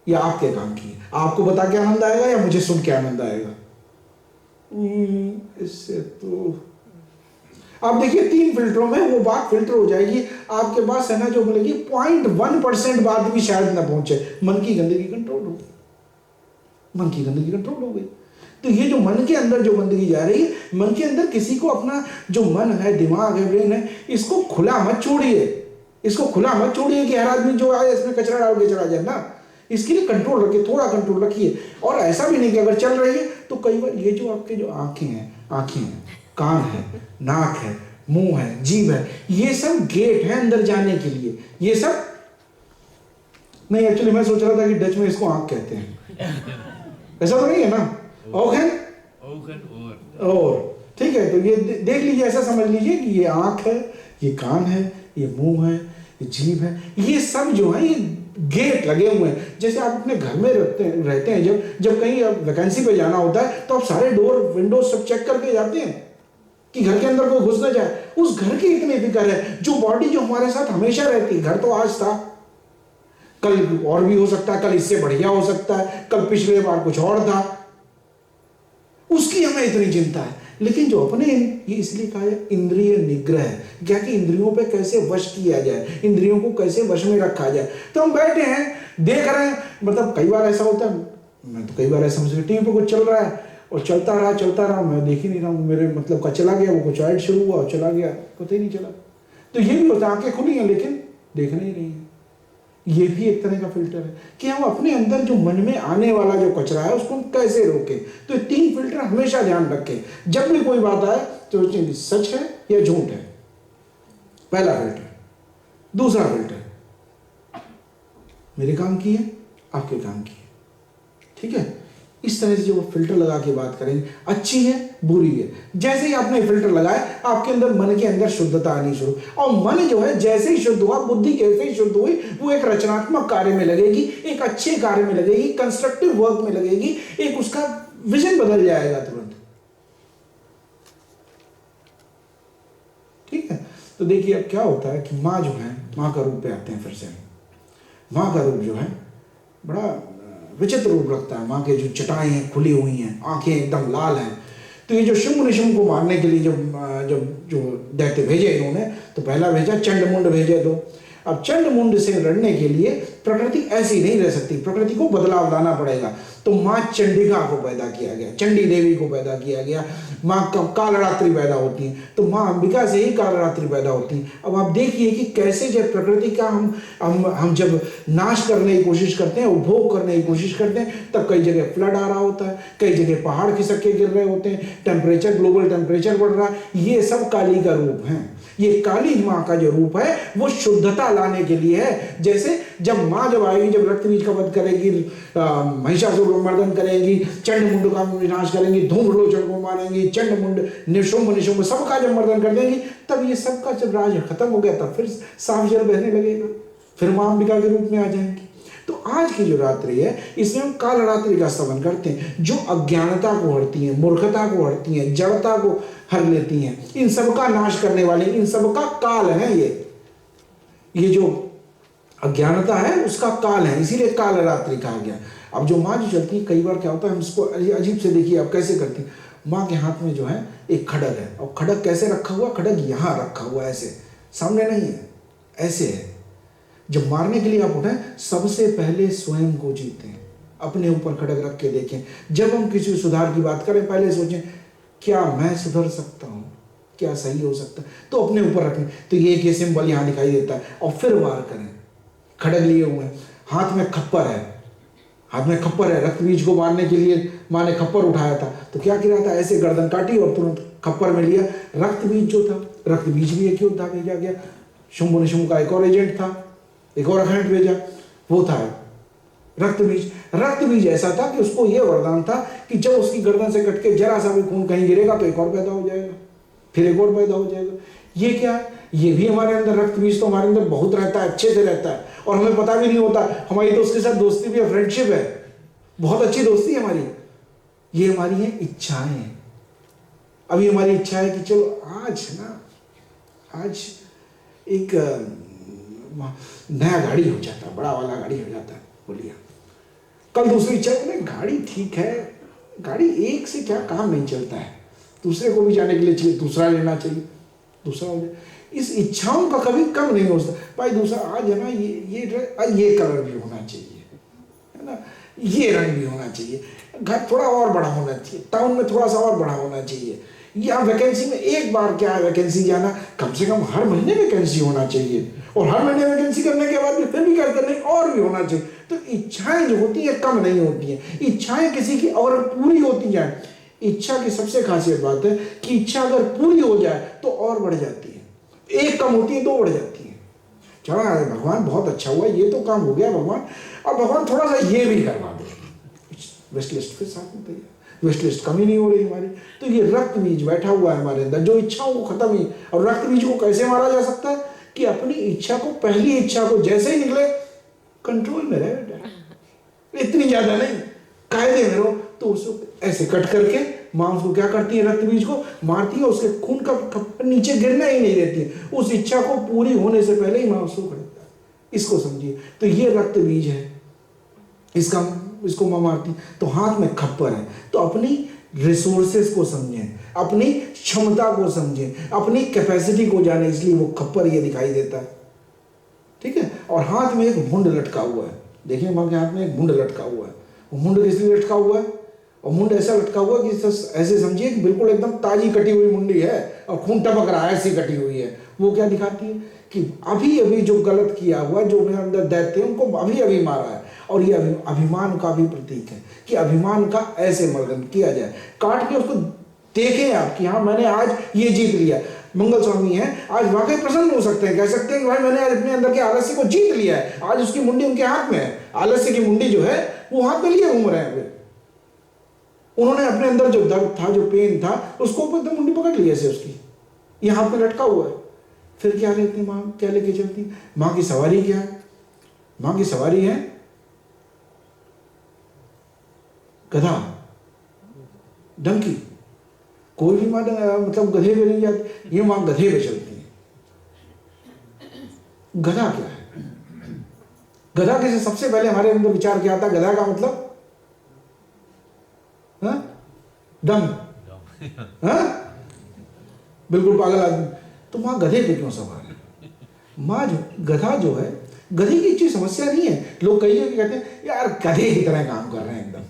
या आपके काम की है, आपको बता के आनंद आएगा या मुझे सुन के आनंद आएगा? इससे तो आप देखिए 3 फिल्टरों में वो बात फिल्टर हो जाएगी, आपके पास है ना जो बोलेगी 0.1% बात भी शायद ना पहुंचे, मन की गंदगी कंट्रोल हो गई, मन की गंदगी कंट्रोल हो गई। तो ये जो मन के अंदर जो गंदगी जा रही है, मन के अंदर किसी को अपना जो मन है, दिमाग है, ब्रेन है, इसको खुला मत छोड़िए, इसको खुला मत छोड़िए कि हर आदमी जो आए इसमें कचरा डाल के चला जाए ना। इसके लिए कंट्रोल रखिए, थोड़ा कंट्रोल रखिए। और ऐसा भी नहीं कि अगर चल रही है तो कई बार ये जो आपके जो आंखें हैं, कान है, नाक है, मुंह है, जीभ है, ये सब गेट है अंदर जाने के लिए। ये सब नहीं, एक्चुअली मैं सोच रहा था कि डच में इसको आंख कहते हैं, ऐसा तो नहीं है ना? ओखन और ठीक है, तो ये देख लीजिए, ऐसा समझ लीजिए कि ये आंख है, ये कान है, ये मुंह है, जीभ है, ये सब जो है ये गेट लगे हुए हैं। जैसे आप अपने घर में रहते हैं, जब कहीं वैकेंसी पे जाना होता है तो आप सारे डोर विंडो सब चेक करके जाते हैं कि घर के अंदर कोई घुस ना जाए। उस घर की इतनी फिक्र है। जो बॉडी जो हमारे साथ हमेशा रहती है, घर तो आज था, कल और भी हो सकता है, कल इससे बढ़िया हो सकता है, कल पिछले बार कुछ और था, उसकी हमें इतनी चिंता है। लेकिन जो अपने, ये इसलिए कहा है इंद्रिय निग्रह, क्या कि इंद्रियों पे कैसे वश किया जाए, इंद्रियों को कैसे वश में रखा जाए। तो हम बैठे हैं देख रहे हैं, मतलब कई बार ऐसा होता है, मैं तो कई बार ऐसा समझ टीवी पे कुछ चल रहा है और चलता रहा, मैं देख ही नहीं रहा हूँ, मेरे मतलब का चला गया, वो कुछ ऐड शुरू हुआ और चला गया, पता ही नहीं चला। तो ये भी होता है, आंखें खुली हैं लेकिन देखना ही नहीं है। ये भी एक तरह का फिल्टर है कि हम अपने अंदर जो मन में आने वाला जो कचरा है उसको हम कैसे रोकें। तो 3 फिल्टर हमेशा ध्यान रखें। जब भी कोई बात आए तो सोचें सच है या झूठ है, पहला फिल्टर। दूसरा फिल्टर, मेरे काम की है, आपके काम की है, ठीक है। इस तरह से जो फिल्टर लगा के बात करेंगे, अच्छी है बुरी है। जैसे ही आपने फिल्टर लगाया, आपके अंदर मन के अंदर शुद्धता आनी शुरू, और मन जो है जैसे ही शुद्ध हुआ, बुद्धि कैसे ही शुद्ध हुई, वो एक रचनात्मक कार्य में लगेगी, एक अच्छे कार्य में लगेगी, कंस्ट्रक्टिव वर्क में लगेगी, एक उसका विजन बदल जाएगा तुरंत, ठीक है। तो देखिए अब क्या होता है कि माँ जो है, माँ का रूप पे आते हैं फिर से। माँ का रूप जो है बड़ा विचित्र रूप रखता है। माँ के जो जटाएं हैं खुली हुई हैं, आंखें एकदम लाल हैं। तो ये जो शुंभ निशुंभ को मारने के लिए जब जो दैत्य भेजे इन्होंने, तो पहला भेजा चंडमुंड भेजे दो। अब चंडमुंड से लड़ने के लिए प्रकृति ऐसी नहीं रह सकती, प्रकृति को बदलाव लाना पड़ेगा। तो माँ चंडिका को पैदा किया गया, चंडी देवी को पैदा किया गया। माँ कालरात्रि पैदा होती है, तो माँ अंबिका से ही कालरात्रि पैदा होती है। अब आप देखिए कि कैसे जब प्रकृति का हम जब नाश करने की कोशिश करते हैं, उपभोग करने की कोशिश करते हैं, तब कई जगह फ्लड आ रहा होता है, कई जगह पहाड़ खिसक के गिर रहे होते हैं, टेम्परेचर, ग्लोबल टेम्परेचर बढ़ रहा है। ये सब काली का रूप है। ये काली माँ का जो रूप है वो शुद्धता लाने के लिए है। जैसे जब माँ जब आएगी, जब रक्त बीज का वध करेगी, महिषासुर को मर्दन करेगी, चंडमुंड का विनाश करेंगी, धूम्रलोचन को मारेंगी, चंडमुंड निशुंभ सबका जब मर्दन कर देंगी, तब ये सबका जब राज खत्म हो गया, तब फिर साफ जल बहने लगेगा, फिर माँ अंबिका के रूप में आ जाएंगी। तो आज की जो रात्रि है, इसमें हम कालरात्रि का स्तवन करते हैं, जो अज्ञानता को हरती है, मूर्खता को हरती है, जड़ता को हर लेती हैं, इन सबका नाश करने वाली, इन सबका काल है। ये जो अज्ञानता है उसका काल है, इसीलिए कालरात्रि कहा गया। अब जो माँ जो चलती है, कई बार क्या होता है, हम इसको अजीब से देखिए आप कैसे करती है। माँ के हाथ में जो है एक खड्ग है, और खड्ग कैसे रखा हुआ, खड्ग यहाँ रखा हुआ, ऐसे सामने नहीं है, ऐसे है। जब मारने के लिए आप उठें, सबसे पहले स्वयं को जीते हैं, अपने ऊपर खड्ग रख के देखें। जब हम किसी सुधार की बात करें, पहले सोचें क्या मैं सुधर सकता हूँ, क्या सही हो सकता है, तो अपने ऊपर रखें। तो ये सिंबल यहाँ दिखाई देता है, और फिर वार करें। खड्ग लिए हुए, हाथ में खप्पर है, हाथ में खप्पर है। रक्त बीज को मारने के लिए माँ ने खप्पर उठाया था, तो क्या किया था, ऐसे गर्दन काटी और तुरंत खप्पर में लिया। रक्त बीज जो था, रक्त बीज भी एक योद्धा भेजा गया। शुंभ निशुंभ का एक और एजेंट था, एक और अखंड भेजा, वो था रक्त बीज। रक्त बीज ऐसा था कि उसको यह वरदान था कि जब उसकी गर्दन से कट के जरा सा भी खून कहीं गिरेगा तो एक और पैदा हो जाएगा, फिर एक और पैदा हो जाएगा। ये क्या है, ये भी हमारे अंदर रक्त बीज तो हमारे अंदर बहुत रहता है, अच्छे से रहता है, और हमें पता भी नहीं होता। हमारी तो उसके साथ दोस्ती भी है, फ्रेंडशिप है, बहुत अच्छी दोस्ती है हमारी। ये हमारी है इच्छाएं। अभी हमारी इच्छा है कि चलो आज एक नया गाड़ी हो जाता है, बड़ा वाला गाड़ी हो जाता है, बोलिए। कल दूसरी इच्छा है, गाड़ी ठीक है, गाड़ी एक से क्या काम नहीं चलता है, दूसरे को भी जाने के लिए चाहिए, दूसरा लेना चाहिए, दूसरा हो जाए। इस इच्छाओं का कभी कम नहीं हो सकता। भाई दूसरा आज है ना, ये कलर भी होना चाहिए, है ना, ये रंग भी होना चाहिए, घर थोड़ा और बड़ा होना चाहिए, टाउन में थोड़ा सा और बड़ा होना चाहिए। यहाँ वैकेंसी में एक बार क्या है वैकेंसी जाना, कम से कम हर महीने वैकेंसी होना चाहिए, और हर महीने वैकेंसी करने के बाद फिर भी क्या करना, और भी होना चाहिए। तो इच्छाएं जो होती है कम नहीं होती हैं। इच्छाएं किसी की अगर पूरी होती जाए, इच्छा की सबसे खासियत बात है कि इच्छा अगर पूरी हो जाए तो और बढ़ जाती है, एक कम होती है दो बढ़ जाती है। चलो भगवान बहुत अच्छा हुआ, ये तो काम हो गया भगवान, और भगवान थोड़ा सा ये भी करवा दे, वेस्ट लिस्ट फिर साथ में तैयार, वेस्ट लिस्ट कमी नहीं हो रही हमारी। तो ये रक्त बीज बैठा हुआ है हमारे अंदर, जो इच्छाओं को खत्म ही। और रक्त बीज को कैसे मारा जा सकता है कि अपनी इच्छा को, पहली इच्छा को जैसे ही निकले कंट्रोल में रहे बेटा, इतनी ज्यादा नहीं, कायदे में रहो। तो उसको ऐसे कट करके माँ उसको क्या करती है, रक्त बीज को मारती है, उसके खून का नीचे गिरना ही नहीं देती है, उस इच्छा को पूरी होने से पहले ही माँ उसको कर देती है। इसको समझिए, तो ये रक्त बीज है, इसको माँ मारती। तो हाथ में खप्पर है, तो अपनी रिसोर्सेस को समझें, अपनी क्षमता को समझें, अपनी कैपेसिटी को जाने, इसलिए वो खप्पर ये दिखाई देता है, ठीक है। और हाथ में एक मुंड लटका हुआ है, देखिए माँ के हाथ में एक मुंड लटका हुआ है। वो मुंड इसलिए लटका हुआ है, और मुंड ऐसा लटका हुआ कि ऐसे समझिए कि बिल्कुल एकदम ताजी कटी हुई मुंडी है और खून टपक रहा है, ऐसी कटी हुई है। वो क्या दिखाती है कि अभी अभी जो गलत किया हुआ, जो मेरे अंदर दैत्य थे उनको अभी अभी मारा है। और ये अभिमान का भी प्रतीक है कि अभिमान का ऐसे मर्दन किया जाए, काट के उसको देखें आप कि हाँ मैंने आज ये जीत लिया। मंगल स्वामी है, आज वाकई प्रसन्न हो सकते हैं, कह सकते हैं कि भाई मैंने आज अपने अंदर के आलस्य को जीत लिया है, आज उसकी मुंडी उनके हाथ में है, आलस्य की मुंडी जो है वो हाथ में लिए घूम रहे हैं। उन्होंने अपने अंदर जो दर्द था, जो पेन था, उसको एकदम मुंडी पकड़ ली ऐसे, उसकी ये हाथ में लटका हुआ है। फिर क्या लेती माँ, क्या लेके चलती माँ की सवारी? क्या है माँ की सवारी? है गधा, डंकी। कोई भी माँ मतलब गधे पे नहीं जाती, ये माँ गधे पे चलती है। गधा क्या है? गधा के सबसे पहले हमारे अंदर विचार क्या आता है? गधा का मतलब दम, बिल्कुल पागल आदमी। तो माँ गधे पे क्यों सवार है? माँ जो गधा जो है, गधे की इतनी समस्या नहीं है। लोग कई जगह कहते हैं यार गधे की तरह काम कर रहे हैं, एकदम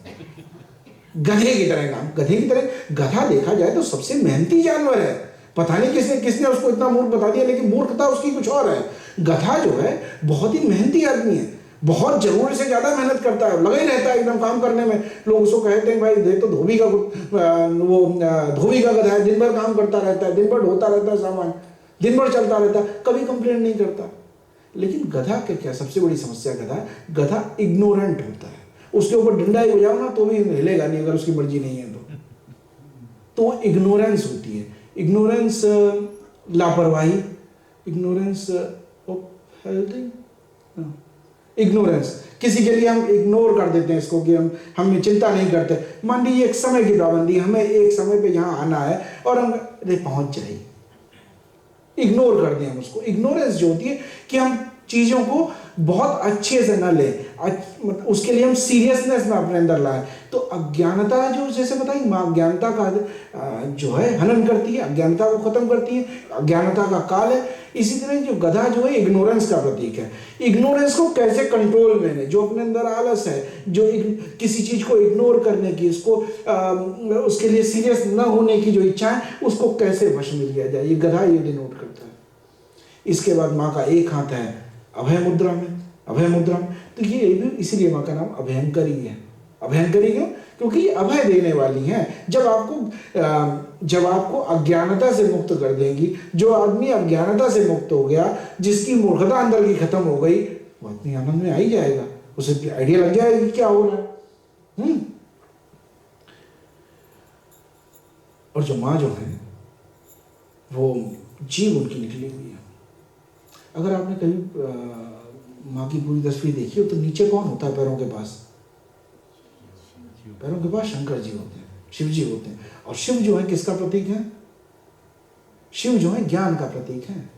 गधे की तरह काम। गधे की तरह, गधा देखा जाए तो सबसे मेहनती जानवर है। पता नहीं किसने उसको इतना मूर्ख बता दिया, लेकिन मूर्खता उसकी कुछ और है। गधा जो है बहुत ही मेहनती आदमी है, बहुत जरूरत से ज्यादा मेहनत करता है, लगा ही रहता है एकदम काम करने में। लोग उसको कहते हैं भाई देख तो धोबी का गधा है, दिन भर काम करता रहता है, दिन भर ढोता रहता है सामान, दिन भर चलता रहता है, कभी कंप्लेंट नहीं करता। लेकिन गधा के क्या सबसे बड़ी समस्या? गधा इग्नोरेंट होता है। उसके ऊपर डंडा ही हो जाओ ना तो भी हिलेगा नहीं, अगर उसकी मर्जी नहीं है तो इग्नोरेंस होती है। इग्नोरेंस लापरवाही, इग्नोरेंस इग्नोरेंस, किसी के लिए हम इग्नोर कर देते हैं इसको, कि हम चिंता नहीं करते। मान लीजिए एक समय की पाबंदी, हमें एक समय पे यहाँ आना है और हम पहुंच जाए, इग्नोर कर दें हम उसको। इग्नोरेंस जो होती है कि हम चीजों को बहुत अच्छे से न लें, उसके लिए हम सीरियसनेस में अपने अंदर लाएं। तो अज्ञानता जो जैसे बताइए, माँ अज्ञानता का जो है हनन करती है, अज्ञानता को खत्म करती है, अज्ञानता का काल है। इसी तरह जो गधा जो है इग्नोरेंस का प्रतीक है। इग्नोरेंस को कैसे कंट्रोल में है, जो अपने अंदर आलस है, जो किसी चीज को इग्नोर करने की, उसको उसके लिए सीरियस न होने की जो इच्छा है, उसको कैसे वश में लिया जाए, ये गधा ये डिनोट करता है। इसके बाद माँ का एक हाथ है अभय मुद्रा में, अभय मुद्रा में। तो ये इसीलिए माँ का नाम अभयंकरी है। अभयंकरी क्यों? क्योंकि ये अभय देने वाली हैं। जब आपको अज्ञानता से मुक्त कर देंगी, जो आदमी अज्ञानता से मुक्त हो गया, जिसकी मूर्खता अंदर की खत्म हो गई, वो अपनी आनंद में आ ही जाएगा, उसे आइडिया लग जाएगी क्या हो रहा है। और जो माँ जो है वो जीव उनकी निकली हुई है। अगर आपने कभी माँ की पूरी तस्वीर देखी हो तो नीचे कौन होता है पैरों के पास? पैरों के पास शंकर जी होते हैं, शिव जी होते हैं। और शिव जो है किसका प्रतीक है? शिव जो है ज्ञान का प्रतीक है।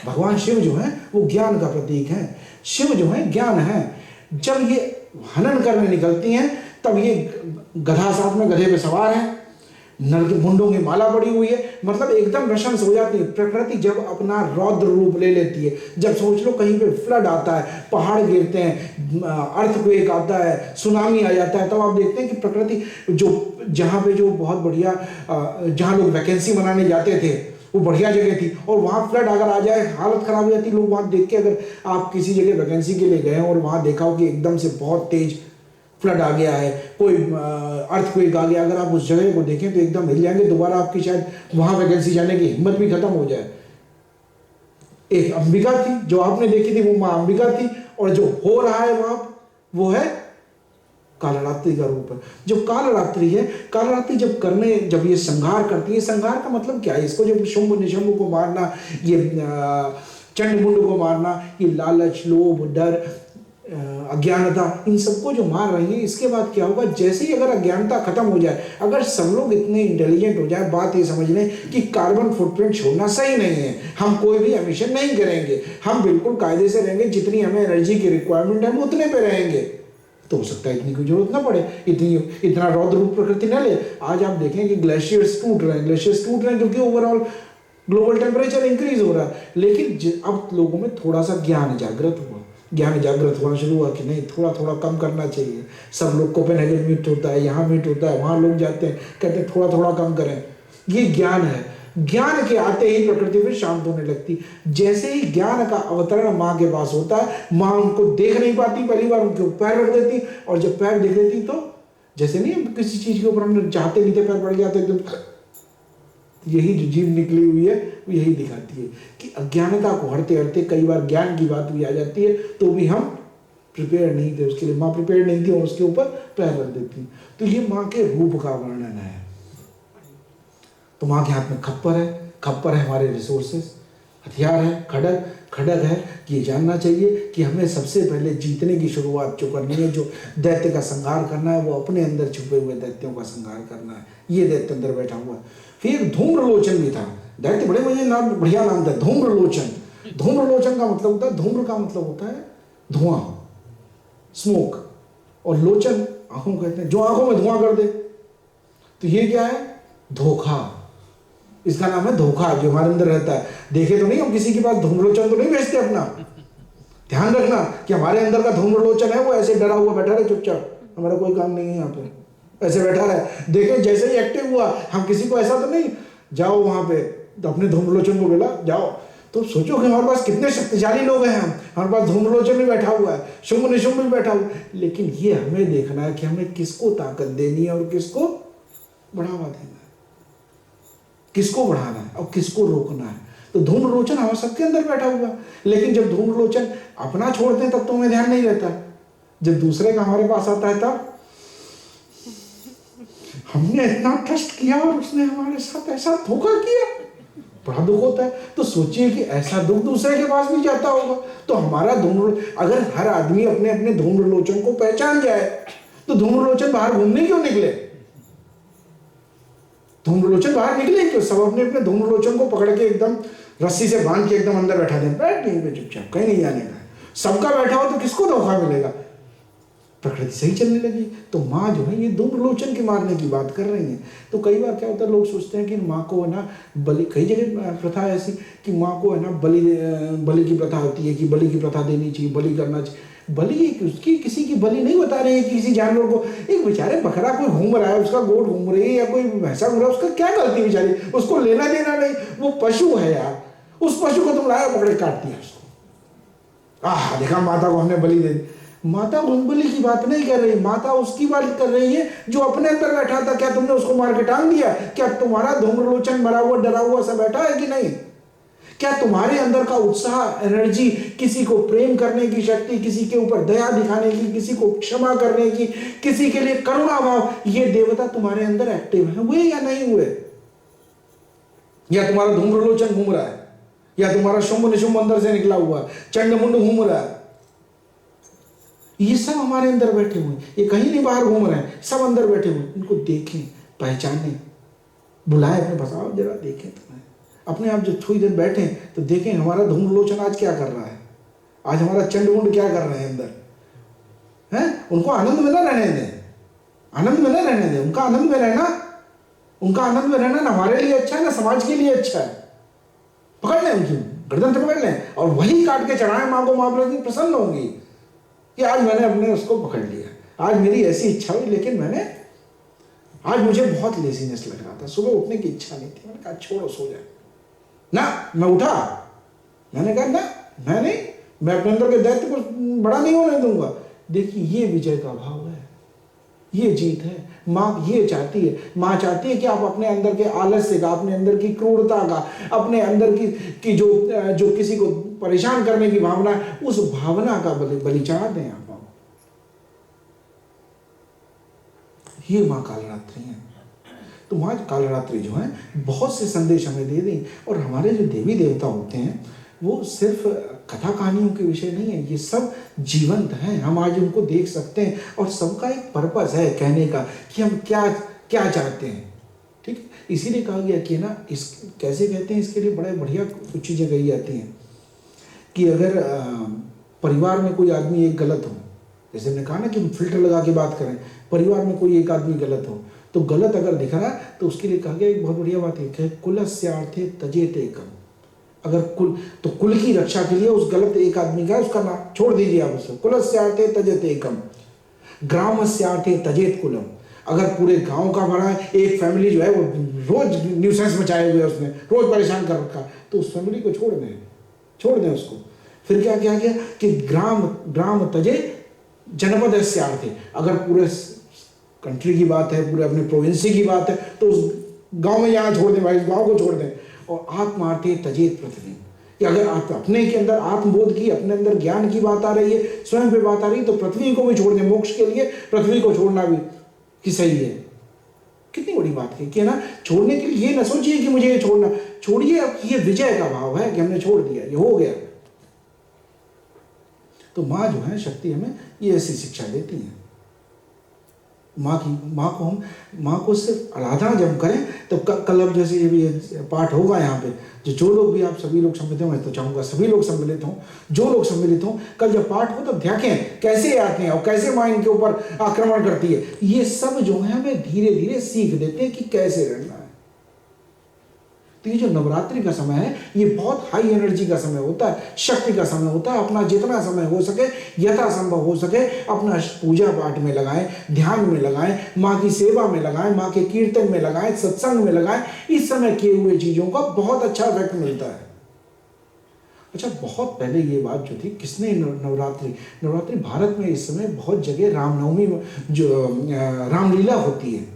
भगवान शिव जो है वो ज्ञान का प्रतीक है। शिव जो है ज्ञान है। जब ये हनन करने निकलती हैं तब ये गधा साथ में गधे पे सवार है, नर के मुंडों की माला पड़ी हुई है, मतलब एकदम नशंस हो जाती है। प्रकृति जब अपना रौद्र रूप ले लेती है, जब सोच लो कहीं पे फ्लड आता है, पहाड़ गिरते हैं, अर्थक्वेक आता है, सुनामी आ जाता है, तब आप देखते हैं कि प्रकृति जो जहाँ पे जो बहुत बढ़िया जहाँ लोग वैकेंसी मनाने जाते थे वो बढ़िया जगह थी, और वहाँ फ्लड अगर आ जाए हालत खराब हो जाती। लोग वहाँ देख के, अगर आप किसी जगह वैकेंसी के लिए गए और वहाँ देखा हो कि एकदम से बहुत तेज फ्लड आ गया है, कोई अर्थक्वेक आ गया, अगर आप उस जगह को देखें तो एकदम हिल जाएंगे, दोबारा आपकी शायद वहाँ वैकेंसी जाने की हिम्मत भी खत्म हो जाए। एक अंबिका थी जो आपने देखी थी, वो माँ अंबिका थी, और जो हो रहा है वहाँ वो है कालरात्रि का रूप है। जो कालरात्रि है, कालरात्रि जब ये संहार करती है, संहार का मतलब क्या है? इसको जब शुंभ निशुंभ को मारना, ये चंड मुंड को मारना, ये लालच, लोभ, डर, अज्ञानता, इन सबको जो मार रही है, इसके बाद क्या होगा, जैसे ही अगर अज्ञानता खत्म हो जाए, अगर सब लोग इतने इंटेलिजेंट हो जाए, बात ये समझ लें कि कार्बन फुटप्रिंट छोड़ना सही नहीं है, हम कोई भी एमिशन नहीं करेंगे, हम बिल्कुल कायदे से रहेंगे, जितनी हमें एनर्जी की रिक्वायरमेंट है हम उतने पे रहेंगे, तो हो सकता है इतनी कोई जरूरत ना पड़े, इतना रौद्र रूप प्रकृति न ले। आज आप देखें कि ग्लेशियर्स टूट रहे हैं क्योंकि ओवरऑल ग्लोबल टेम्परेचर इंक्रीज हो रहा है। लेकिन अब लोगों में थोड़ा सा ज्ञान जागृत होना शुरू हुआ कि नहीं, थोड़ा थोड़ा कम करना चाहिए। सब लोग कोपेनहेगन मीट होता है, यहाँ मीट होता है, वहाँ लोग जाते हैं, कहते हैं थोड़ा थोड़ा कम करें। ये ज्ञान है। ज्ञान के आते ही प्रकृति फिर शांत होने लगती। जैसे ही ज्ञान का अवतरण माँ के पास होता है, माँ उनको देख नहीं पाती, पहली बार उनके ऊपर पैर रख देती, और जब पैर दिख लेती तो जैसे नहीं किसी चीज के ऊपर हमने चाहते नहीं थे पैर पड़ गया तो एकदम, यही जो जीव निकली हुई है वो यही दिखाती है कि अज्ञानता को हरते हरते कई बार ज्ञान की बात भी आ जाती है, तो भी हम प्रिपेयर नहीं थे उसके लिए, माँ प्रिपेयर नहीं थी और उसके ऊपर पैर रख देती। तो ये माँ के रूप का वर्णन है। तो माँ के हाथ में खप्पर है हमारे रिसोर्सेस, हथियार है, खड़ग है। ये जानना चाहिए कि हमें सबसे पहले जीतने की शुरुआत जो करनी है, जो दैत्य का संहार करना है, वो अपने अंदर छुपे हुए दैत्यों का संहार करना है। ये दैत्य अंदर बैठा हुआ है। फिर धूम्रलोचन भी था, दैत्य बड़े बढ़िया नाम था, धूम्रलोचन का मतलब होता है, धूम्र का मतलब होता है धुआं, स्मोक, और लोचन आंखों कहते हैं, जो आंखों में धुआं कर दे। तो ये क्या है, धोखा। इसका नाम है धोखा, जो हमारे अंदर रहता है। देखे तो नहीं हम किसी के पास धूम्रलोचन तो नहीं भेजते अपना। ध्यान रखना कि हमारे अंदर का धूम्रलोचन है वो ऐसे डरा हुआ बैठा रहे चुपचाप, हमारा कोई काम नहीं है यहाँ पे, ऐसे बैठा रहे। देखे जैसे ही एक्टिव हुआ, हम किसी को ऐसा तो नहीं जाओ वहां पे तो अपने धूम्रलोचन को बोला जाओ, तो सोचो कि हमारे पास कितने शक्तिशाली लोग हैं। हम हमारे पास धूम्रलोचन भी बैठा हुआ है, शुंभ निशुंभ भी बैठा हुआ है। लेकिन ये हमें देखना है कि हमें किसको ताकत देनी है और किसको बढ़ावा देना है, किसको बढ़ाना है और किसको रोकना है। तो धूम्रलोचन हम सबके अंदर बैठा हुआ है। लेकिन जब धूम्रलोचन अपना छोड़ते हैं तब तो हमें ध्यान नहीं रहता, जब दूसरे का हमारे पास आता है तब हमने इतना ट्रस्ट किया और उसने हमारे साथ ऐसा धोखा किया, बड़ा दुख होता है। तो सोचिए कि ऐसा दुख दूसरे के पास भी जाता होगा। तो हमारा अगर हर आदमी अपने अपने धूम्रलोचन को पहचान जाए तो धूम्रलोचन बाहर घूमने क्यों निकले? धूम्रलोचन बाहर निकले क्यों? सब अपने अपने धूम्रलोचन को पकड़ के एकदम रस्सी से बांध के एकदम अंदर बैठा दें, बैठ नहीं पे चुपचाप, कहीं नहीं जाने का। सबका बैठा हो तो किसको धोखा मिलेगा? प्रकृति सही चलने लगी। तो माँ जो है ये धूम्रलोचन के मारने की बात कर रही है। तो कई बार क्या होता है, लोग सोचते हैं कि माँ को है ना बलि, कई जगह प्रथा है ऐसी कि माँ को है ना बलि की प्रथा होती है कि बलि की प्रथा देनी चाहिए, बलि करना चाहिए। बलि उसकी किसी की बलि नहीं बता रहे हैं कि किसी जानवर को, एक बेचारे बकरा कोई घूम रहा है, उसका गोट घूम रही है या कोई भैंसा घूम रहा है, उसका क्या गलती बेचारी, उसको लेना देना नहीं, वो पशु है यार। उस पशु को तुम लाया पकड़े काट दिया उसको, देखा माता को हमने बलि दे दी। माता बलि की बात नहीं कर रही, माता उसकी बात कर रही है जो अपने अंदर बैठा था। क्या तुमने उसको मार के टांग दिया? क्या तुम्हारा धूम्रलोचन मरा हुआ डरा हुआ सा बैठा है कि नहीं? क्या तुम्हारे अंदर का उत्साह, एनर्जी, किसी को प्रेम करने की शक्ति, किसी के ऊपर दया दिखाने की, किसी को क्षमा करने की, किसी के लिए करुणा भाव, ये देवता तुम्हारे अंदर एक्टिव है, हुए या नहीं हुए? या तुम्हारा धूम्रलोचन घूम रहा है, या तुम्हारा शुंभ निशुंभ अंदर से निकला हुआ, चंड मुंड घूम रहा है? ये सब हमारे अंदर बैठे हुए, ये कहीं नहीं बाहर घूम रहे हैं, सब अंदर बैठे हुए। इनको देखें, पहचानें, बुलाए अपने पास, आओ जरा देखें। तुम्हें अपने आप जब थोड़ी देर बैठे तो देखें हमारा धूम्रलोचन आज क्या कर रहा है, आज हमारा चंडमुंड क्या कर रहे हैं अंदर हैं। उनको आनंद में ना रहने दें, आनंद में ना रहने दें। उनका आनंद में रहना ना हमारे लिए अच्छा है ना समाज के लिए अच्छा है। पकड़ लें, उनकी गर्दन से पकड़ लें और वही काट के चढ़ाएं माँ को। माँ प्रसन्न होंगी कि आज मैंने अपने उसको पकड़ लिया, आज मेरी ऐसी इच्छा हुई, लेकिन आज मुझे बहुत लेजीनेस लग रहा था, सुबह उठने की इच्छा नहीं थी, मैंने कहा छोड़ो सो जाए ना। मैं उठा, मैंने कहा ना मैं अपने अंदर के दैत्य को बड़ा नहीं होने दूंगा। देखिए ये विजय का भाव है, ये जीत है। माँ ये चाहती है, माँ चाहती है कि आप अपने अंदर के आलस्य का, अपने अंदर की क्रूरता का, अपने अंदर की जो किसी को परेशान करने की भावना है, उस भावना का बलि चढ़ा दें आप। ये माँ कालरात्रि है। तो माँ कालरात्रि जो है बहुत से संदेश हमें दे दें। और हमारे जो देवी देवता होते हैं वो सिर्फ कथा कहानियों के विषय नहीं है, ये सब जीवंत हैं, हम आज उनको देख सकते हैं और सबका एक पर्पस है कहने का कि हम क्या क्या चाहते हैं। ठीक, इसीलिए कहा गया कि ना, इस कैसे कहते हैं, इसके लिए बड़े बढ़िया कुछ चीज़ें कही जाती हैं कि अगर परिवार में कोई आदमी एक गलत हो, जैसे हमने कहा ना कि हम फिल्टर लगा के बात करें, परिवार में कोई एक आदमी गलत हो तो गलत अगर दिख रहा है तो उसके लिए कहा गया एक बहुत बढ़िया बात है, कुलस्यार्थे तजेत एकम। अगर कुल की रक्षा के लिए उस गलत एक आदमी का उसका नाम छोड़ दीजिए आप उसको, कुलस्यार्थे तजेत एकम ग्रामस्यार्थे तजेत कुलम। अगर पूरे गांव का बड़ा एक फैमिली जो है वो रोज न्यूसेंस मचाए हुए उसने, रोज परेशान कर रखा, तो उस फैमिली को छोड़ दें उसको। फिर क्या किया गया कि ग्राम तजे जनपद स्यार्थे। अगर पूरे कंट्री की बात है, पूरे अपने प्रोविंसी की बात है, तो उस गांव में यहाँ छोड़ दें भाई, उस गांव को छोड़ दें। और आत्मार्थे तजेत पृथ्वी, कि अगर आप अपने के अंदर आत्मबोध की, अपने अंदर ज्ञान की बात आ रही है, स्वयं पे बात आ रही है, तो पृथ्वी को भी छोड़ दें। मोक्ष के लिए पृथ्वी को छोड़ना भी कि सही है। कितनी बड़ी बात है कि ना, छोड़ने के लिए ये ना सोचिए कि मुझे ये छोड़ना, छोड़िए। अब ये विजय का भाव है कि हमने छोड़ दिया, ये हो गया। तो माँ जो है शक्ति हमें ये ऐसी शिक्षा देती है। माँ को सिर्फ आराधना जब करें तो कल अब जैसे ये भी पाठ होगा यहाँ पे, जो लोग भी आप सभी लोग सम्मिलित हों, मैं तो चाहूँगा सभी लोग सम्मिलित हों, जो लोग सम्मिलित हों, कल जब पाठ हो तो देखें कैसे आते हैं और कैसे माँ इनके ऊपर आक्रमण करती है। ये सब जो है हमें धीरे धीरे सीख देते हैं कि कैसे रहना है। तो ये जो नवरात्रि का समय है, ये बहुत हाई एनर्जी का समय होता है, शक्ति का समय होता है। अपना जितना समय हो सके, यथासंभव हो सके, अपना पूजा पाठ में लगाएं, ध्यान में लगाएं, माँ की सेवा में लगाएं, माँ के कीर्तन में लगाएं, सत्संग में लगाएं। इस समय किए हुए चीजों का बहुत अच्छा इफेक्ट मिलता है। अच्छा, बहुत पहले ये बात जो थी, किसने नवरात्रि भारत में इस समय बहुत जगह रामनवमी जो रामलीला होती है,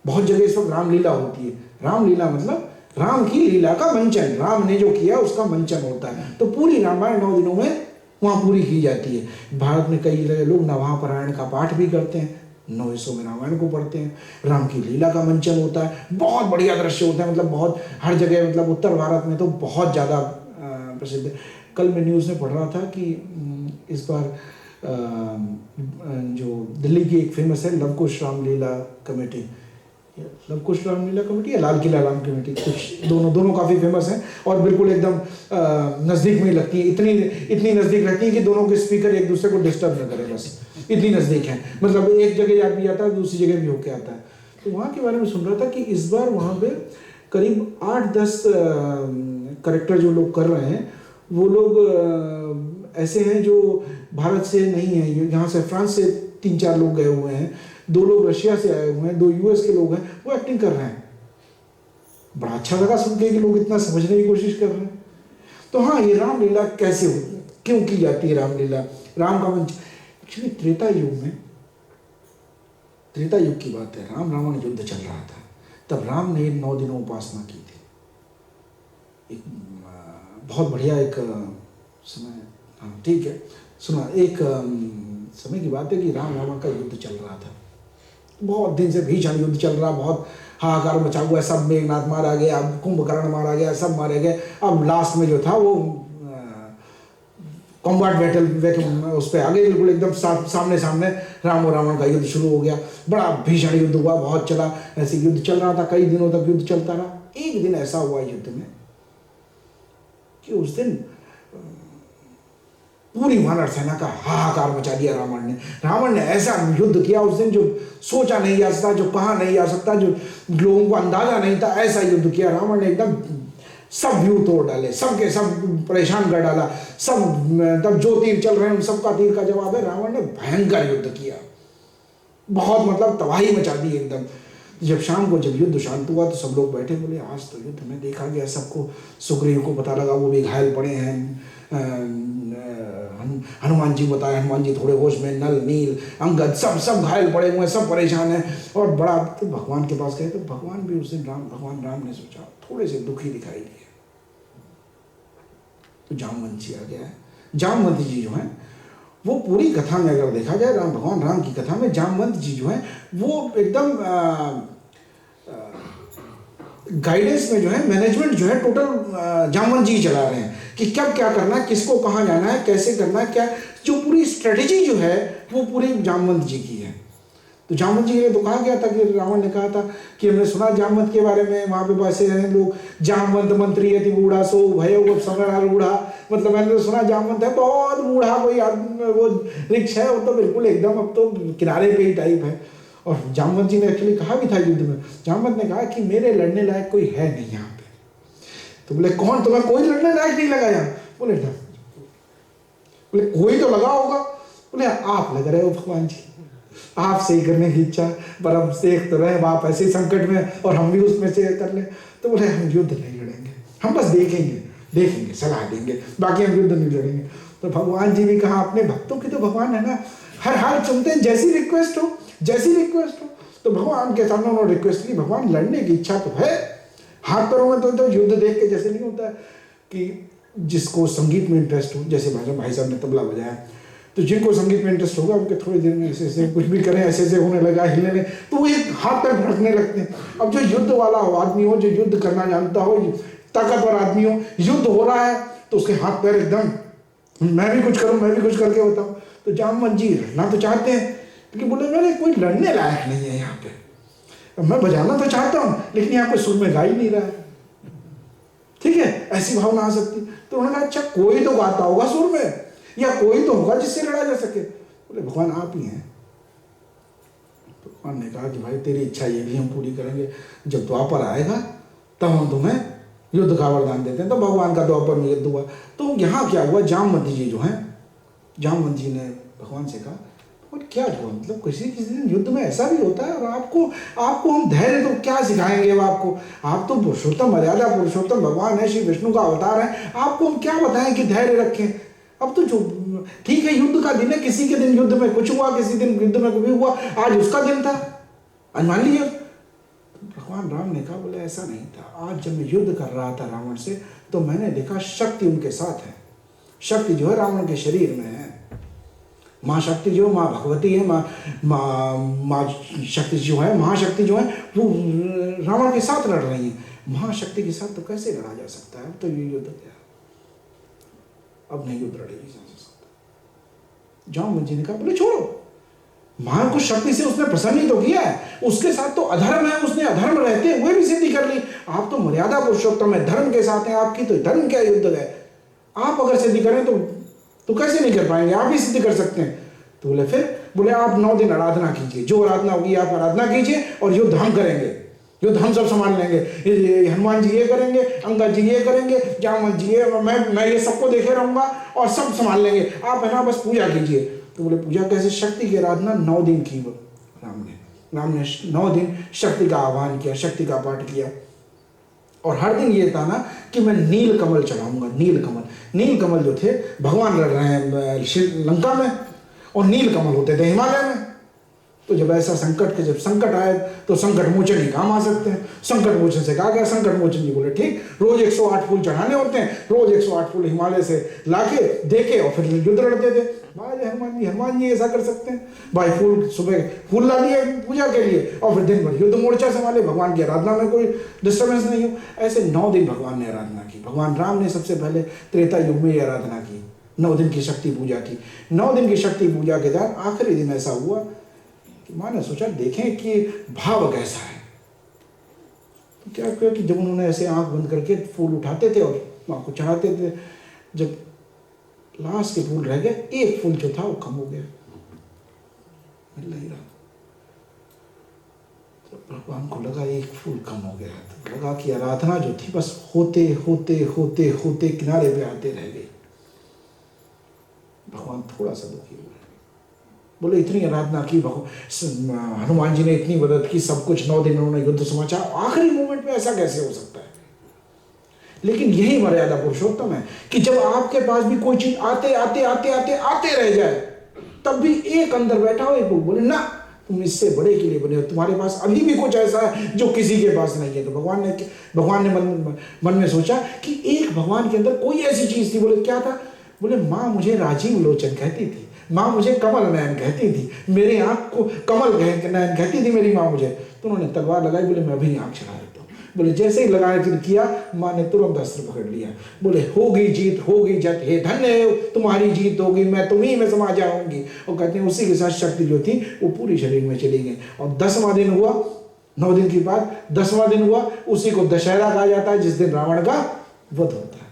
बहुत जगह इस वक्त रामलीला होती है। रामलीला मतलब राम की लीला का मंचन, राम ने जो किया उसका मंचन होता है। तो पूरी रामायण 9 दिनों में वहाँ पूरी की जाती है। भारत में कई जगह लोग नवपारायण का पाठ भी करते हैं, 9 हिस्सों में रामायण को पढ़ते हैं, राम की लीला का मंचन होता है। बहुत बढ़िया दृश्य होता है, मतलब बहुत हर जगह, मतलब उत्तर भारत में तो बहुत ज़्यादा प्रसिद्ध है। कल मैं न्यूज़ में पढ़ रहा था कि इस बार जो दिल्ली की एक फेमस है लवकुश रामलीला कमेटी, लवकुश रामलीला कमेटी या लाल किला राम कमेटी, कुछ दोनों काफ़ी फेमस हैं और बिल्कुल एकदम नज़दीक में ही लगती है। इतनी नज़दीक रहती है कि दोनों के स्पीकर एक दूसरे को डिस्टर्ब न करें, बस इतनी नज़दीक है। मतलब एक जगह आदमी आता है, दूसरी जगह भी होके आता है। तो वहाँ के बारे में सुन रहा था कि इस बार वहाँ पे करीब 8-10 करेक्टर जो लोग कर रहे हैं, वो लोग ऐसे हैं जो भारत से नहीं हैं। यहाँ से फ्रांस से 3-4 लोग गए हुए हैं, 2 लोग रशिया से आए हुए हैं, 2 यूएस के लोग हैं, वो एक्टिंग कर रहे हैं। बड़ा अच्छा लगा सुन के कि लोग इतना समझने की कोशिश कर रहे हैं। तो हाँ, ये रामलीला कैसे होती है, क्यों की जाती है रामलीला, राम का मंच। एक्चुअली त्रेता युग की बात है, राम रावण युद्ध चल रहा था, तब राम ने 9 दिनों उपासना की थी। एक बहुत बढ़िया एक समय, हाँ ठीक है, सुना, एक समय की बात है कि राम रावण का युद्ध चल रहा था, बहुत दिन से भीषण युद्ध चल रहा, बहुत हाहाकार मचा हुआ है। सब मेघनाथ मारा गया, कुंभकर्ण मारा गया, सब मारे गए। अब लास्ट में जो था वो कॉम्बैट बैटल उस पर आगे बिल्कुल एकदम सामने सामने राम और रावण का युद्ध शुरू हो गया। बड़ा भीषण युद्ध हुआ, बहुत चला, ऐसे युद्ध चल रहा था, कई दिनों तक युद्ध चलता रहा। एक दिन ऐसा हुआ युद्ध में कि उस दिन पूरी वानर सेना का हाहाकार मचा दिया रावण ने ऐसा युद्ध किया उस दिन जो सोचा नहीं जा सकता, जो कहा नहीं जा सकता, जो लोगों को अंदाजा नहीं था, ऐसा युद्ध किया रावण ने। एकदम सब व्यू तोड़ डाले, सबके सब परेशान कर डाला। सब तब जो तीर चल रहे हैं उन सबका तीर का जवाब है। रावण ने भयंकर युद्ध किया, बहुत मतलब तबाही मचा दी एकदम। जब शाम को जब युद्ध शांत हुआ तो सब लोग बैठे, बोले आज तो युद्ध में देखा गया, सबको सुग्रीव को पता लगा, वो भी घायल पड़े हैं। हनुमान जी बताया, हनुमान जी थोड़े होश में, नल नील अंगद सब घायल पड़े हुए हैं, सब परेशान हैं। और बड़ा तो भगवान के पास गए तो भगवान भी उस दिन भगवान राम ने सोचा थोड़े से दुखी दिखाई दिए, तो जामवंत जी आ गया है। जामवंत जी जो है वो पूरी कथा में अगर देखा जाए, भगवान राम की कथा में जामवंत जी जो है वो एकदम गाइडेंस में जो है, मैनेजमेंट जो है टोटल जामवंत जी चला रहे हैं। कि कब क्या करना है, किसको कहाँ जाना है, कैसे करना है, क्या जो पूरी स्ट्रेटेजी जो है वो पूरी जामवंत जी की है। तो जामवंत जी ने तो कहा गया था कि रावण ने कहा था कि हमने सुना जामवंत के बारे में, वहाँ पे बसे हैं लोग, जामवंत मंत्री अति बूढ़ा सो भयो वो समराल बूढ़ा, मतलब मैंने तो सुना जामवंत है बहुत बूढ़ा कोई आदमी, वो रिक्श है, वो तो बिल्कुल एकदम अब तो किनारे पे ही टाइप है। और जामवंत जी ने एक्चुअली कहा भी था युद्ध में, जामवंत ने कहा कि मेरे लड़ने लायक कोई है नहीं यहाँ पे। तो बोले कौन, तुम्हें कोई लड़ने लायक नहीं लगा यहाँ? बोले ना, बोले कोई तो लगा होगा। बोले आप लग रहे हो भगवान जी, आप सही करने की इच्छा, पर अब देख तो रहे आप ऐसे संकट में और हम भी उसमें से कर ले। तो बोले हम युद्ध नहीं लड़ेंगे, हम बस देखेंगे सलाह देंगे, बाकी हम युद्ध नहीं लड़ेंगे। तो भगवान जी भी कहा अपने भक्तों की तो भगवान है ना, हर हाल चुनते हैं, जैसी रिक्वेस्ट हो। तो भगवान के सामने उन्होंने रिक्वेस्ट की, भगवान लड़ने की इच्छा तो है, हाथ पैरों में तो युद्ध देख के जैसे नहीं होता है कि जिसको संगीत में इंटरेस्ट हो, जैसे भाई साहब ने तबला बजाया, तो जिनको संगीत में इंटरेस्ट होगा उनके थोड़ी देर में ऐसे कुछ भी करें ऐसे होने लगा, हिलने, तो वो एक हाथ पैर भड़कने लगते हैं। अब जो युद्ध वाला हो आदमी हो, जो युद्ध करना जानता हो, ताकतवर आदमी हो, युद्ध हो रहा है तो उसके हाथ पैर एकदम, मैं भी कुछ करूं, मैं भी कुछ करके बताऊं। तो जामवंत जी लड़ना तो चाहते हैं, लेकिन बोले मेरे कोई लड़ने लायक नहीं है यहाँ पे, मैं बजाना तो चाहता हूँ लेकिन यहाँ पे सुर में गा ही नहीं रहा है। ठीक है, ऐसी भावना आ सकती। तो उन्होंने कहा अच्छा कोई तो गाता होगा सुर में, या कोई तो होगा जिससे लड़ा जा सके। बोले भगवान आप ही हैं। तो भगवान ने कहा कि भाई तेरी इच्छा ये भी हम पूरी करेंगे, जब द्वापर आएगा तब हम तुम्हें युद्ध का वरदान देते हैं। तो भगवान का द्वापर में युद्ध हुआ। तो यहाँ क्या हुआ, जामवंत जी जो हैं, जामवंत जी ने भगवान से कहा और क्या हुआ, मतलब किसी दिन युद्ध में ऐसा भी होता है, और आपको हम धैर्य तो क्या सिखाएंगे अब आपको, आप तो पुरुषोत्तम, मर्यादा पुरुषोत्तम भगवान है, श्री विष्णु का अवतार है, आपको हम क्या बताएं कि धैर्य रखें। अब तो जो ठीक है युद्ध का दिन है, किसी के दिन युद्ध में कुछ हुआ, किसी दिन युद्ध में कुछ हुआ, आज उसका दिन था, आज मान लीजिए। भगवान राम ने कहा बोले ऐसा नहीं था, आज जब मैं युद्ध कर रहा था रावण से तो मैंने देखा शक्ति उनके साथ है, शक्ति जो है रावण के शरीर में है, माँ शक्ति जो माँ भगवती है, माँ शक्ति जो है, महाशक्ति जो है वो रावण के साथ लड़ रही है। महाशक्ति के साथ तो कैसे लड़ा जा सकता है, अब तो ये युद्ध गया, अब नहीं युद्ध लड़ेगी जा सकता। जामवंत जी ने कहा बोले छोड़ो, महान को शक्ति से उसने प्रसन्न ही तो किया है, उसके साथ तो अधर्म है, उसने अधर्म रहते हुए भी सिद्धि कर ली। आप तो मर्यादा पुरुषोत्तम है, धर्म के साथ हैं, आपकी तो धर्म क्या युद्ध है, आप अगर सिद्धि करें तो कैसे नहीं कर पाएंगे, आप भी सिद्ध कर सकते हैं। तो बोले फिर, बोले आप 9 दिन आराधना कीजिए, जो आराधना होगी आप आराधना कीजिए, और युद्ध हम करेंगे, युद्ध हम सब संभाल लेंगे, हनुमान जी ये करेंगे, अंगद जी ये करेंगे, जामवंत जी ये, मैं ये सबको देखे रहूंगा और सब संभाल लेंगे, आप है ना बस पूजा कीजिए। तो बोले पूजा कैसे, शक्ति की आराधना 9 दिन की राम ने 9 दिन शक्ति का आह्वान किया, शक्ति का पाठ किया, और हर दिन ये था ना कि मैं नील कमल चढ़ाऊंगा। नील कमल जो थे, भगवान लड़ रहे हैं लंका में, और नील कमल होते थे हिमालय में। तो जब ऐसा जब संकट आए तो संकट मोचन ही काम आ सकते हैं। संकट मोचन से कहा गया, संकट मोचन जी बोले ठीक, रोज 108 फूल चढ़ाने होते हैं, रोज 108 फूल हिमालय से लाके देके और फिर युद्ध लड़ते थे। भाई हनुमान जी ऐसा कर सकते हैं, भाई सुबह फूल ला दिए पूजा के लिए और फिर दिन भर युद्ध मोर्चा संभाले, भगवान की आराधना में कोई डिस्टर्बेंस नहीं हो। ऐसे 9 दिन भगवान ने आराधना की। भगवान राम ने सबसे पहले त्रेता युग में आराधना की, 9 दिन की शक्ति पूजा की। 9 दिन की शक्ति पूजा के बाद आखिरी दिन ऐसा हुआ कि माँ ने सोचा देखें कि भाव कैसा है। तो क्या किया कि जब उन्होंने ऐसे आंख बंद करके फूल उठाते थे और माँ को चढ़ाते थे, जब लास्ट के फूल रह गए, एक फूल जो था वो कम हो गया, मिल नहीं रहा। तो भगवान को लगा एक फूल कम हो गया, तो लगा कि आराधना जो थी बस होते होते होते होते किनारे पे आते रह गई। भगवान थोड़ा सा दुखी हुए, बोले इतनी आराधना की, हनुमान जी ने इतनी मदद की, सब कुछ 9 दिन उन्होंने युद्ध समाचार, आखिरी मोमेंट में ऐसा कैसे हो सकता है। लेकिन यही मर्यादा पुरुषोत्तम है कि जब आपके पास भी कोई चीज आते आते आते आते आते रह जाए, तब भी एक अंदर बैठा हो, एक बोले ना तुम इससे बड़े के लिए बने हो, तुम्हारे पास अभी भी कुछ ऐसा है जो किसी के पास नहीं है। तो भगवान ने मन में सोचा कि एक भगवान के अंदर कोई ऐसी चीज थी। बोले क्या था, बोले माँ मुझे राजीव लोचन कहती थी, माँ मुझे कमल नयन कहती थी, मेरे आँख को कमल नयन कहती थी मेरी माँ मुझे। तो उन्होंने तलवार लगाई, बोले मैं अभी आँख चढ़ा देता हूँ, बोले जैसे ही लगाया किया, माँ ने तुरंत अस्त्र पकड़ लिया। बोले होगी जीत, होगी जट, हे धन्य हो, तुम्हारी जीत होगी, मैं तुम्ही में समा जाऊंगी। और कहते हैं उसी के साथ शक्ति जो थी वो पूरी शरीर में चली गई। और 10वां दिन हुआ, 9 दिन के बाद 10वां दिन हुआ, उसी को दशहरा कहा जाता है, जिस दिन रावण का वध होता है।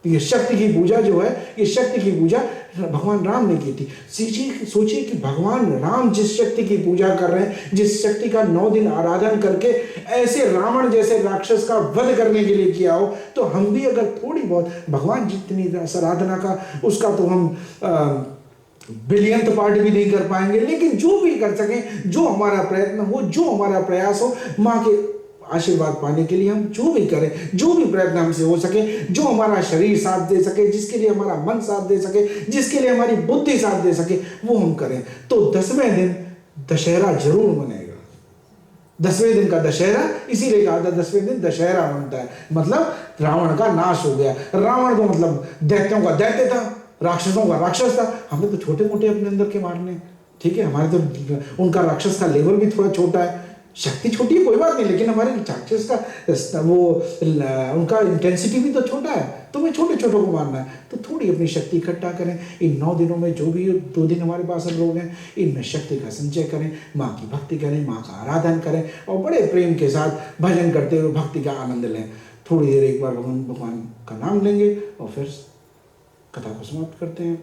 ये शक्ति की पूजा जो है, ये शक्ति की पूजा भगवान राम ने की थी। सोचिए कि भगवान राम जिस शक्ति की पूजा कर रहे हैं, जिस शक्ति का 9 दिन आराधन करके ऐसे रावण जैसे राक्षस का वध करने के लिए किया हो, तो हम भी अगर थोड़ी बहुत भगवान जितनी आराधना का उसका तो हम बिलियंथ पार्ट भी नहीं कर पाएंगे, लेकिन जो भी कर सकें, जो हमारा प्रयत्न हो, जो हमारा प्रयास हो, माँ के आशीर्वाद पाने के लिए हम जो भी करें, जो भी प्रयत्न हमसे हो सके, जो हमारा शरीर साथ दे सके, जिसके लिए हमारा मन साथ दे सके, जिसके लिए हमारी बुद्धि साथ दे सके, वो हम करें। तो 10वें दिन दशहरा जरूर मनेगा। 10वें दिन का दशहरा इसीलिए कहा था 10वें दिन दशहरा मनता है, मतलब रावण का नाश हो गया। रावण तो मतलब दैत्यों का दैत्य था, राक्षसों का राक्षस था। हमें तो छोटे मोटे अपने अंदर के मारने, ठीक है, हमारे तो उनका राक्षस का लेवल भी थोड़ा छोटा है, शक्ति छोटी है कोई बात नहीं, लेकिन हमारे राक्षस का वो उनका इंटेंसिटी भी तो छोटा है। तुम्हें छोटे छोटों को मारना है तो थोड़ी अपनी शक्ति इकट्ठा करें। इन 9 दिनों में जो भी 2 दिन हमारे पास हम लोग हैं, इनमें शक्ति का संचय करें, माँ की भक्ति करें, माँ का आराधन करें और बड़े प्रेम के साथ भजन करते हुए भक्ति का आनंद लें। थोड़ी देर एक बार भगवान का नाम लेंगे और फिर कथा को समाप्त करते हैं।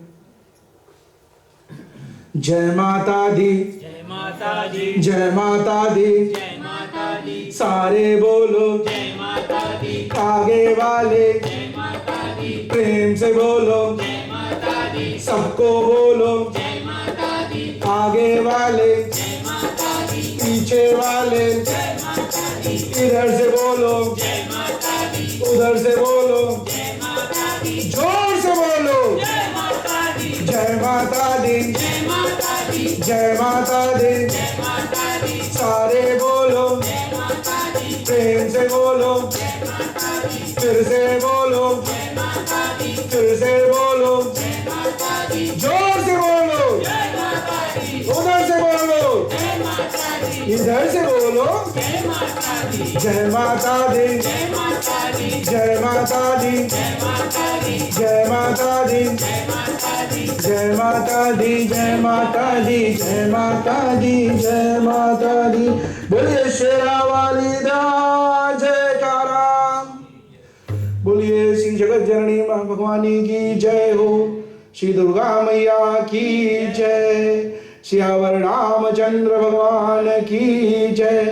जय माता दी, जय माता दी, जय माता दी, जय माता दी, सारे बोलो जय माता दी, आगे वाले जय माता दी, प्रेम से बोलो, जय माता दी, सबको बोलो, जय माता दी, आगे वाले जय माता दी, पीछे वाले, जय माता दी, इधर से बोलो, जय माता दी, उधर से बोलो, जय माता दी, जोर से बोलो, जय माता दी, जय माता दी, जय माता दी, जय माता दी, जय माता दी, सारे बोलो, जय माता दी, प्रेम से बोलो, जय माता दी, फिर से बोलो, जय माता दी, फिर से बोलो, जय माता दी, जोर से बोलो, जय माता दी, उधर से बोलो, जय माता दी, इधर से बोलो, जय माता दी, जय माता दी, जय माता दी, जय माता दी, जय माता दी, जय माता दी, जय माता दी, जय माता दी, जय माता दी, जय माता दी, जय माता दी। बोलिए शेरा वाली दा जयकारा, बोलिए श्री जगत जननी मां भगवानी की जय हो, श्री दुर्गा मैया की जय, श्यावर रामचंद्र भगवान की जय,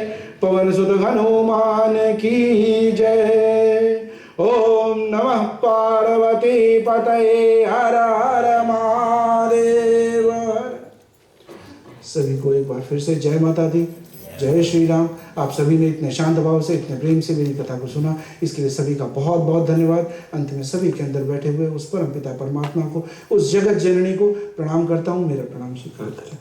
पवन सुत हनुमान की जय। ओम नमः पार्वती पतये, हर हर महादेव। सभी को एक बार फिर से जय माता दी, जय श्री राम। आप सभी ने इतने शांत भाव से, इतने प्रेम से मेरी कथा को सुना, इसके लिए सभी का बहुत बहुत धन्यवाद। अंत में सभी के अंदर बैठे हुए उस परम पिता परमात्मा को, उस जगत जननी को प्रणाम करता हूँ। मेरा प्रणाम स्वीकार करें।